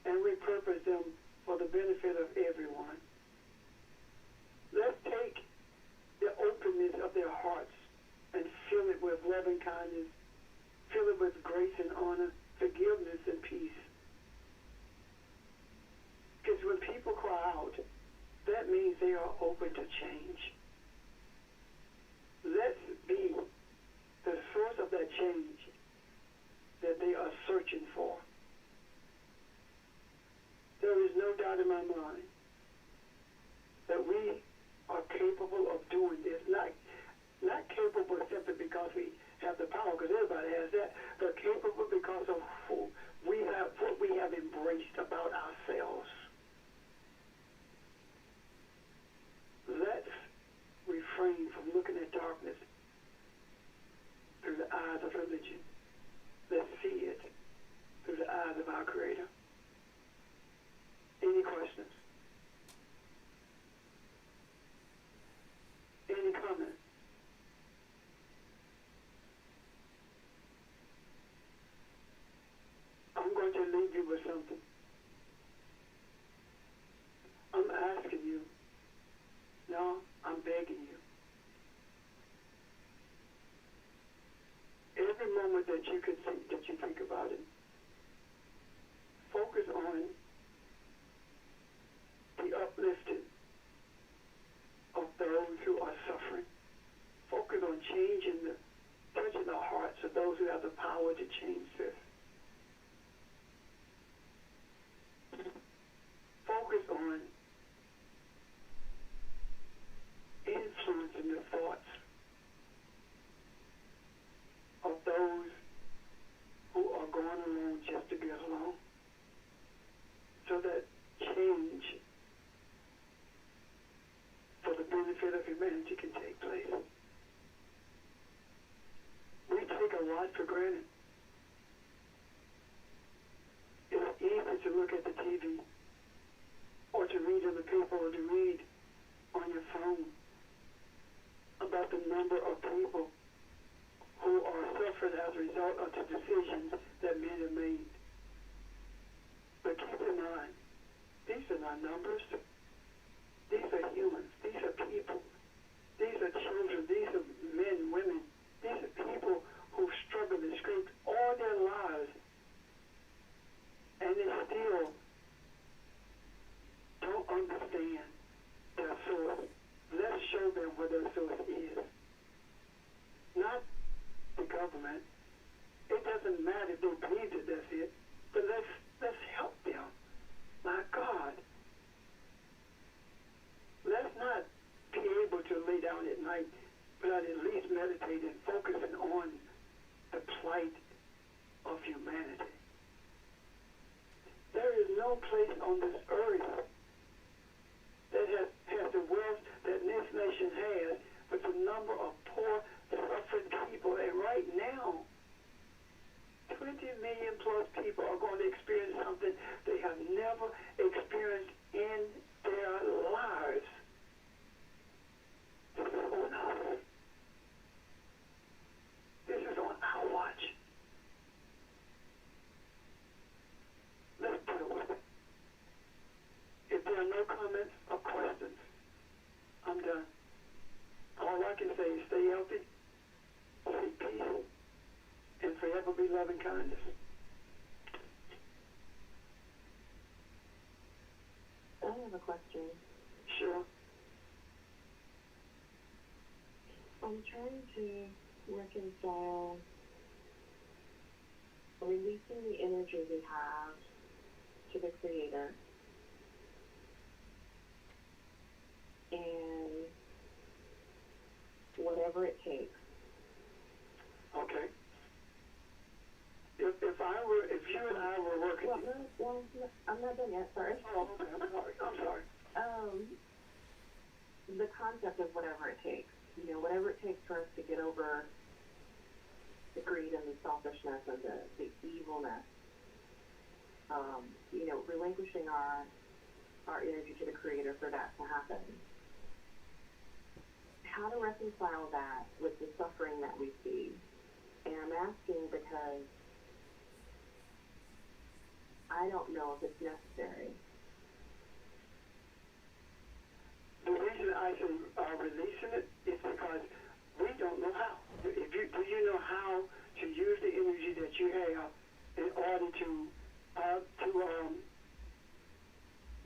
and repurpose them for the benefit of everyone. Let's take the openness of their hearts and fill it with loving kindness, fill it with grace and honor, forgiveness and peace. Because when people cry out, that means they are open to change. Let's be the source of that change that they are searching for. There is no doubt in my mind that we are capable of doing this. Not capable simply because we have the power, because everybody has that, but capable because of what we have embraced about ourselves. Let's refrain from looking at darkness through the eyes of religion. Let's see it through the eyes of our Creator. Any questions? Any comments? I'm going to leave you with something. I'm asking you. No, I'm begging you. Every moment that you can think, that you think about it, focus on the uplifting of those who are suffering. Focus on touching the hearts of those who have the power to change this. Focus on influencing the thoughts of those who are going along just to get along, so that change for the benefit of humanity can take place. We take a lot for granted. It's easy to look at the TV or to read in the paper or to read on your phone about the number of people who are suffering as a result of the decisions that men have made. But keep in mind, these are not numbers. These are humans. These are people. These are children. These are men, women. These are people who struggled and scraped all their lives, and they still don't understand their source. Let's show them what their source is. Not the government. It doesn't matter if they believe that that's it, but let's help them. My God, no place on this earth that has the wealth that this nation has, with the number of poor, suffering people. And right now, 20 million plus people are going to experience something they have never experienced in their lives. This is on us. This is on our watch. Let's deal with it. If there are no comments or questions, I'm done. All I can say is stay healthy, seek peace, and forever be loving kindness. I have a question. Sure. I'm trying to reconcile releasing the energy we have to the Creator and whatever it takes. Okay. If you and I were working. Well, I'm not done yet. Sorry. Oh, okay. I'm sorry. The concept of whatever it takes. You know, whatever it takes for us to get over the greed and the selfishness and the evilness. You know, relinquishing our energy to the Creator for that to happen. How to reconcile that with the suffering that we see. And I'm asking because I don't know if it's necessary. The reason I say releasing it is because we don't know how. Do you know how to use the energy that you have in order to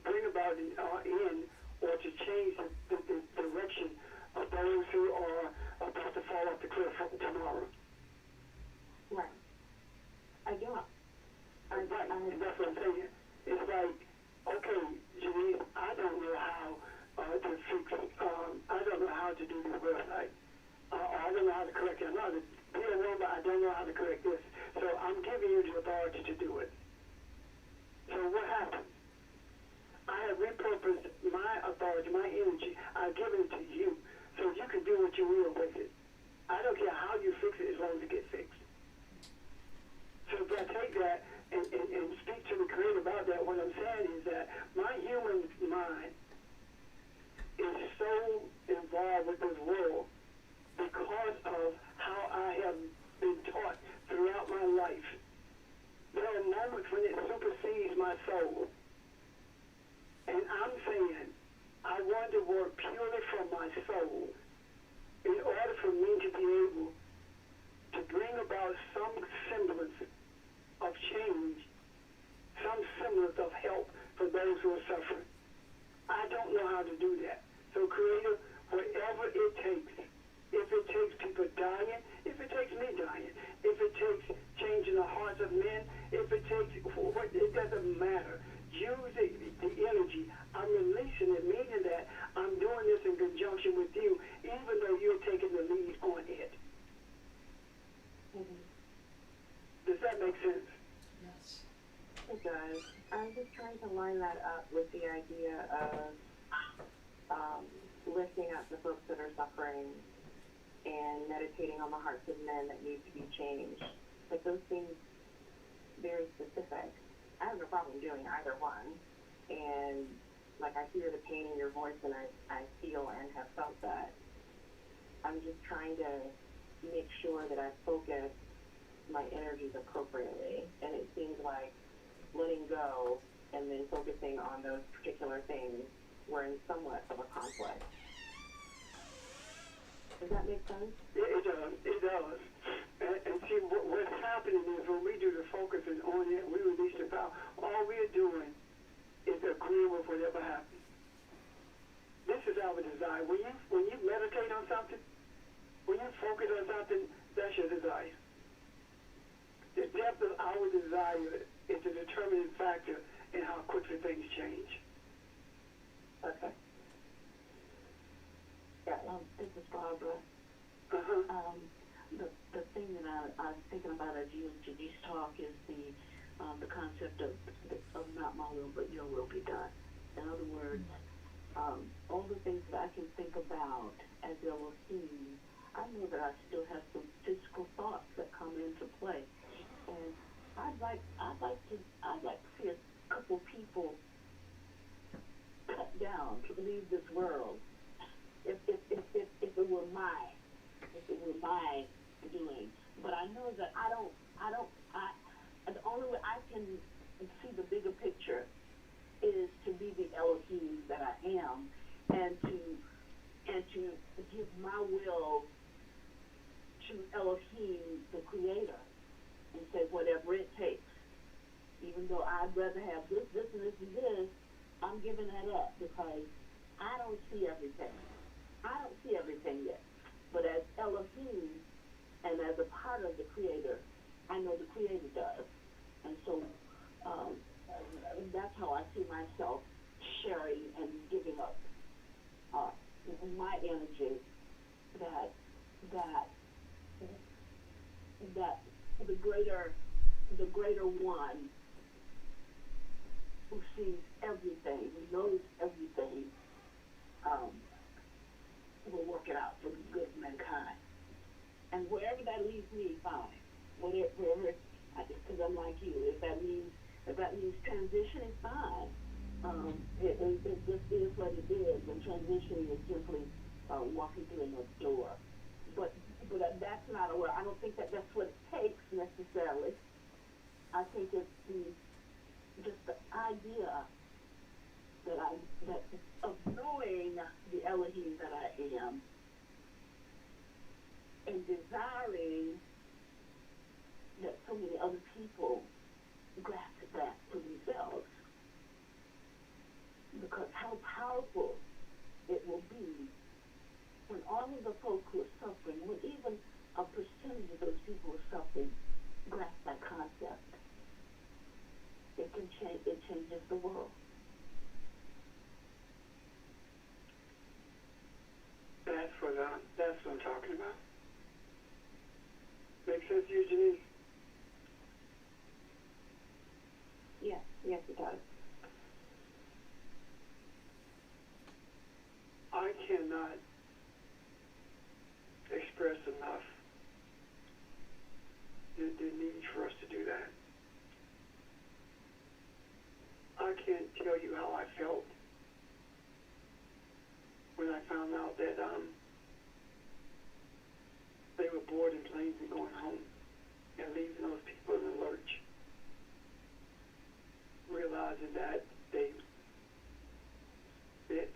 bring about an end or to change the direction of those who are about to fall off the cliff tomorrow? Right. I don't. Right, and that's what I'm saying. It's like, okay, Janice, I don't know how to fix, I don't know how to do this website. I don't know how to correct it. I know how to be a woman, but I don't know how to correct this. So I'm giving you the authority to do it. So what happens? I have repurposed my authority, my energy. I've given it to you. So you can do what you will with it. I don't care how you fix it as long as it gets fixed. So if I take that and speak to the Creator about that, what I'm saying is that my human mind is so involved with this world because of how I have been taught throughout my life. There are moments when it supersedes my soul. And I'm saying, I want to work purely from my soul in order for me to be able to bring about some semblance of change, some semblance of help for those who are suffering. I don't know how to do that. So Creator, whatever it takes, if it takes people dying, if it takes me dying, if it takes changing the hearts of men, if it takes, it doesn't matter. Use the energy. I'm releasing it, meaning that I'm doing this in conjunction with you, even though you're taking the lead on it. Mm-hmm. Does that make sense? Yes. It does. I'm just trying to line that up with the idea of lifting up the folks that are suffering and meditating on the hearts of men that need to be changed. Like, those seem very specific. I have no problem doing either one. And, like, I hear the pain in your voice, and I feel and have felt that. I'm just trying to make sure that I focus my energies appropriately. And it seems like letting go and then focusing on those particular things were in somewhat of a conflict. Does that make sense? It does. It does. And see, what's happening is when we do the focusing on it, we release the power, all we're doing is agreeing with whatever happens. This is our desire. When you meditate on something, when you focus on something, that's your desire. The depth of our desire is the determining factor in how quickly things change. Okay. This is Barbara. Uh-huh. The thing that I was thinking about as you and Janice talk is the the concept of not my will, but your will be done. In other words, all the things that I can think about as Elohim, I know that I still have some physical thoughts that come into play, and I'd like to see a couple people cut down to leave this world. If it were my doing, but I know that the only way I can see the bigger picture is to be the Elohim that I am, and to give my will to Elohim, the Creator, and say whatever it takes. Even though I'd rather have this, and this, I'm giving that up because I don't see everything. I don't see everything yet. But as Elohim and as a part of the Creator, I know the Creator does. And so that's how I see myself sharing and giving up my energy, that the greater one who sees everything, who knows everything, will work it out for the good of mankind. And wherever that leaves me, fine. Wherever, because I'm like you. If that means transition, it's fine. It just is what it is, and transitioning is simply walking through another door. But that's not I don't think that's what it takes necessarily. I think it's just the idea that of knowing the Elohim that I am, and desiring that so many other people grasp that for themselves. Because how powerful it will be when all of the folk who are suffering, when even a percentage of those people who are suffering, grasp that concept. It changes the world. That's what I'm talking about. Make sense to you, Janice? Yes, it does. I cannot express enough the need for us to do that. I can't tell you how I felt when I found out that they were boarding planes and going home and leaving those people in the lurch, realizing that they spent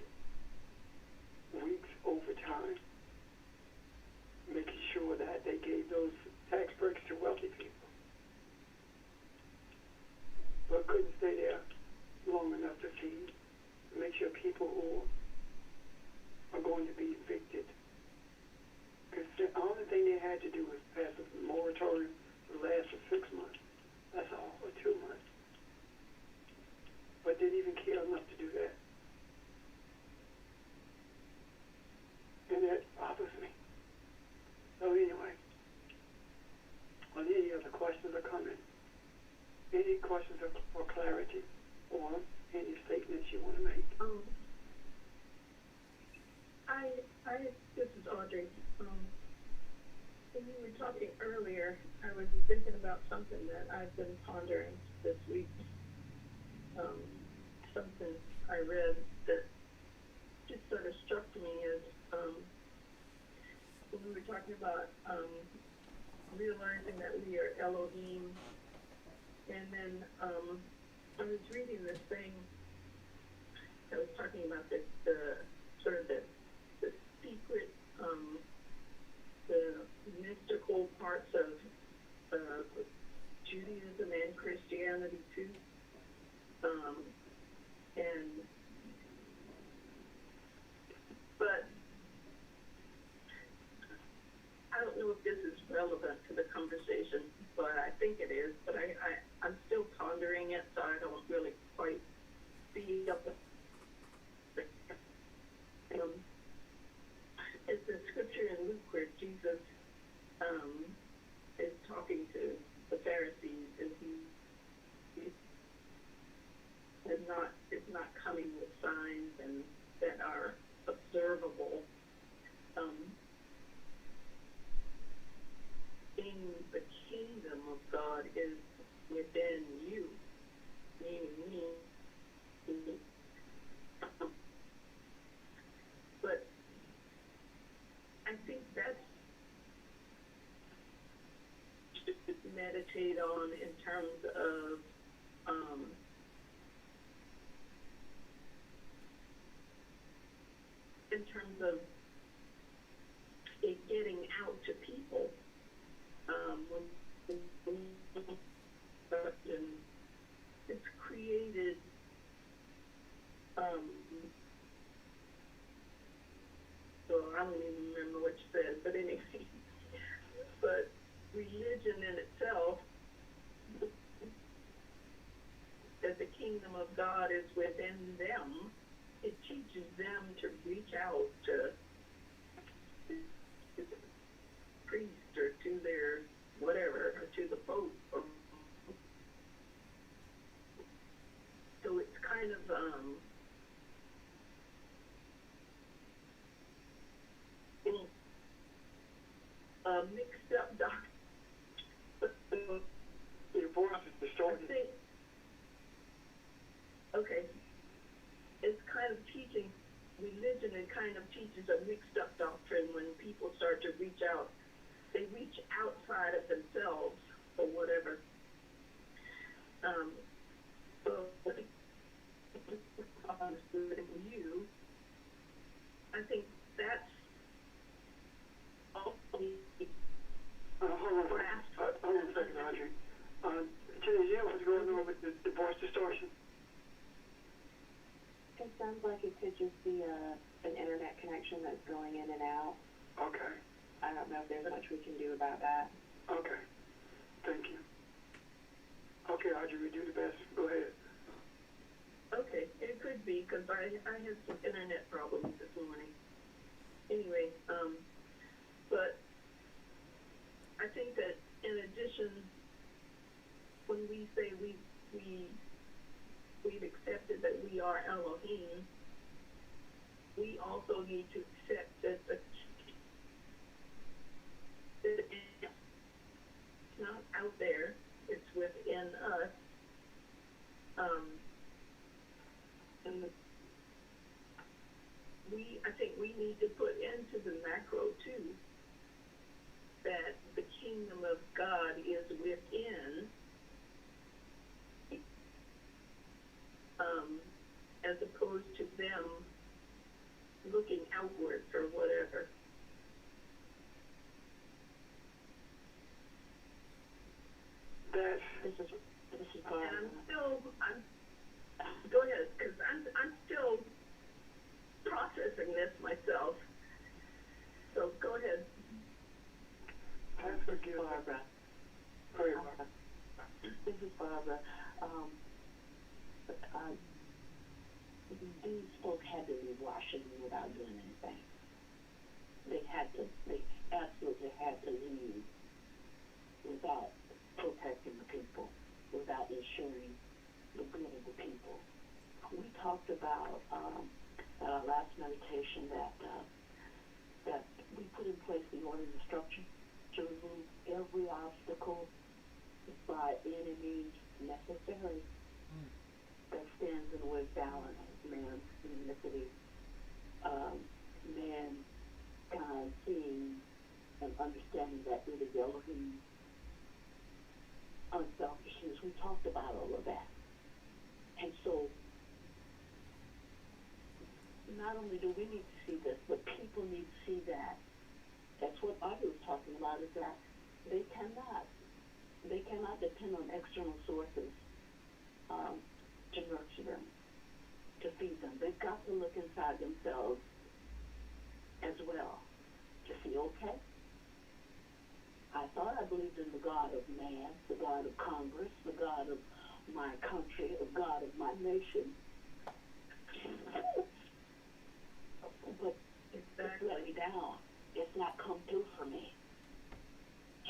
weeks overtime making sure that they gave those tax breaks to wealthy people, but couldn't stay there long enough to feed, to make sure people who are going to be evicted. Because the only thing they had to do was pass a moratorium to last for 6 months. That's all, or 2 months. But didn't even care enough to do that. And that bothers me. So anyway, are there any other questions or comments? Any questions for clarity or any statements you want to make? This is Audrey. When you were talking earlier, I was thinking about something that I've been pondering this week. Something I read that just sort of struck me as when we were talking about realizing that we are Elohim, and then I was reading this thing that was talking about the sort of the secret, the mystical parts of Judaism and Christianity too, but I don't know if this is relevant to the conversation, but I think it is. But I'm still pondering it, so I don't really quite see up the. It's a scripture in Luke where Jesus is talking to the Pharisees, and is not coming with signs and that are observable. In the kingdom of God is within you, meaning me. But I think that's to meditate on in terms of it getting out to people. When it's created so I don't even remember what you said, but anyway, but religion in itself, that the kingdom of God is within them, it teaches them to reach out to the priest or to their whatever, or to the pope. So it's kind of mixed up doctrine. Your voice is distorted. Okay. It's kind of teaching religion, and kind of teaches a mixed up doctrine when people start to reach out. They reach outside of themselves or whatever. So you, I think that's all the Hold on a second, Audrey. Jenny, you know what's going on with the voice distortion? It sounds like it could just be an internet connection that's going in and out. Okay. I don't know if there's much we can do about that. Okay. Thank you. Okay, Audrey, we do the best. Go ahead. Okay, it could be, because I had some internet problems this morning. Anyway, but I think that in addition, when we say we've accepted that we are Elohim, we also need to accept that it's not out there, it's within us. And I think we need to put into the macro too that the kingdom of God is within, as opposed to them looking outwards or whatever. This is Barbara. And go ahead, because I'm still processing this myself. So go ahead. This is Barbara. This is Barbara. These folks had to be washing without doing anything. They absolutely had to leave without protecting the people, without ensuring the good of the people. We talked about at our last meditation that we put in place the order and structure to remove every obstacle by any means necessary that stands in the way of balance, man's iniquity, mankind seeing and understanding that it is Elohim, unselfishness. We talked about all of that. And so, not only do we need to see this, but people need to see that. That's what Audrey was talking about, is that they cannot depend on external sources to nurture them, to feed them. They've got to look inside themselves as well to see, okay, I thought I believed in the God of man, the God of Congress, the God of my country, the God of my nation. But it's let me down. It's not come through for me.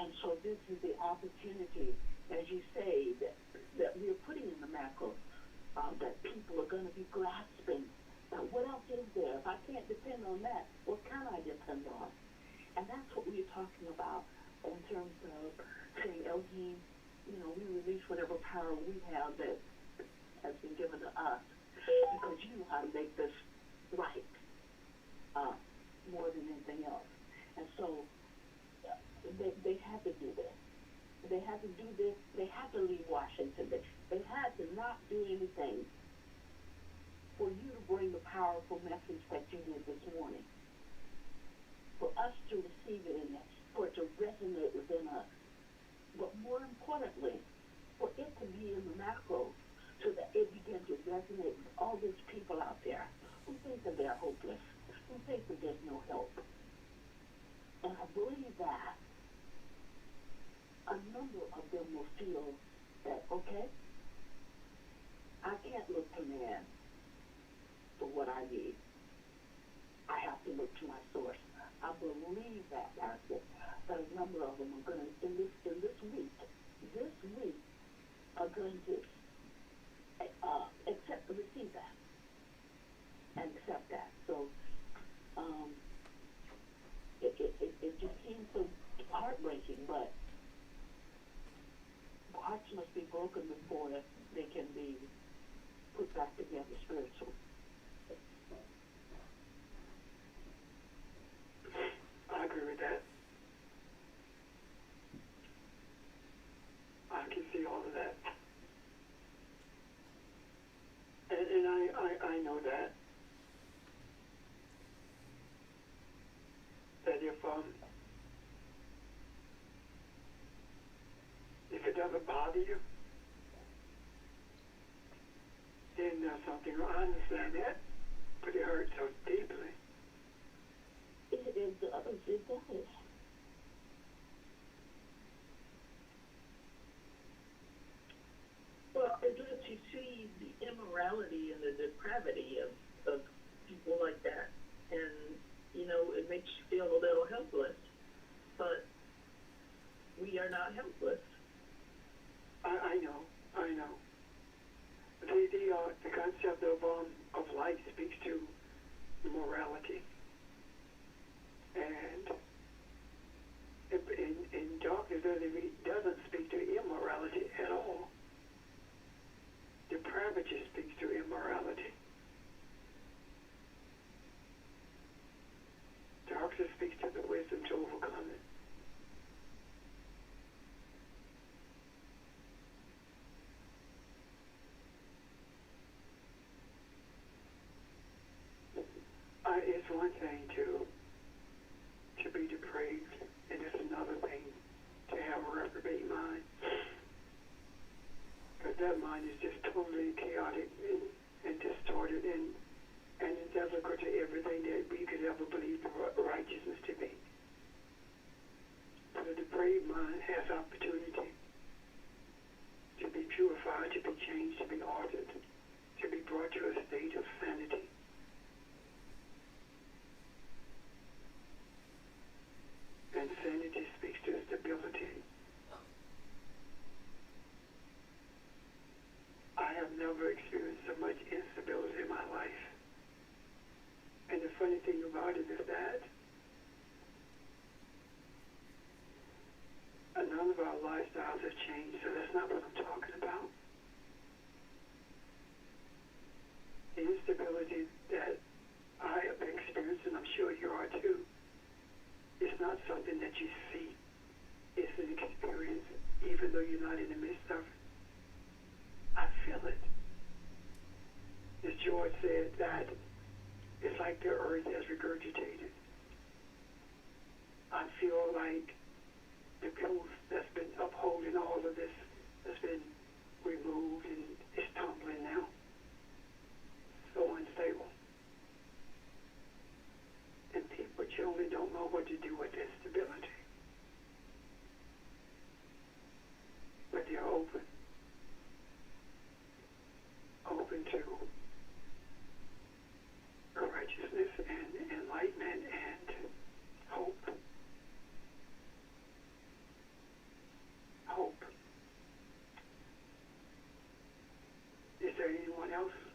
And so this is the opportunity, as you say, that we're putting in the macro that people are going to be grasping. Now, what else is there? If I can't depend on that, what can I depend on? And that's what we're talking about in terms of saying, Elohim, you know, we release whatever power we have that has been given to us because you know how to make this right more than anything else. And so they had to do this. They had to do this. They had to leave Washington. They had to not do anything for you to bring the powerful message that you did this morning. For us to receive it and for it to resonate within us. But more importantly, for it to be in the macro so that it begins to resonate with all these people out there who think that they're hopeless, who think that there's no help. And I believe that a number of them will feel that, okay, I can't look to man for what I need. I have to look to my source. I believe that, Pastor, that a number of them are going to, in this week, are going to receive that, and accept that. So, it just seems so heartbreaking, but hearts must be broken before they can be put back together spiritually. I agree with that. I can see all of that. And I know that if it doesn't bother you, then there's something wrong. I understand that, but it hurts so deeply. It does. Well, it lets you see the immorality and the depravity of people like that. And, you know, it makes you feel a little helpless. But we are not helpless. I know. The concept of light speaks to morality. And in darkness doesn't speak to immorality at all. Depravity speaks to immorality. Darkness speaks to the wisdom to overcome it. It's one thing to be depraved, and it's another thing to have a reprobate mind. Because that mind is just totally chaotic and distorted and inimical to everything that we could ever believe righteousness to be. So the depraved mind has opportunity to be purified, to be changed, to be altered, to be brought to a state of sanity. And sanity speaks to stability. I have never experienced so much instability in my life. And the funny thing about it is that none of our lifestyles have changed, so that's not what I'm talking about. The instability that I have experienced, and I'm sure you are too, it's not something that you see. It's an experience, even though you're not in the midst of it. I feel it. As George said, that it's like the earth has regurgitated. I feel like the growth that's been upholding all of this has been removed and it's tumbling now. So unstable. And people generally don't know what to do with this stability. But they're open to righteousness and enlightenment and hope. Hope. Is there anyone else?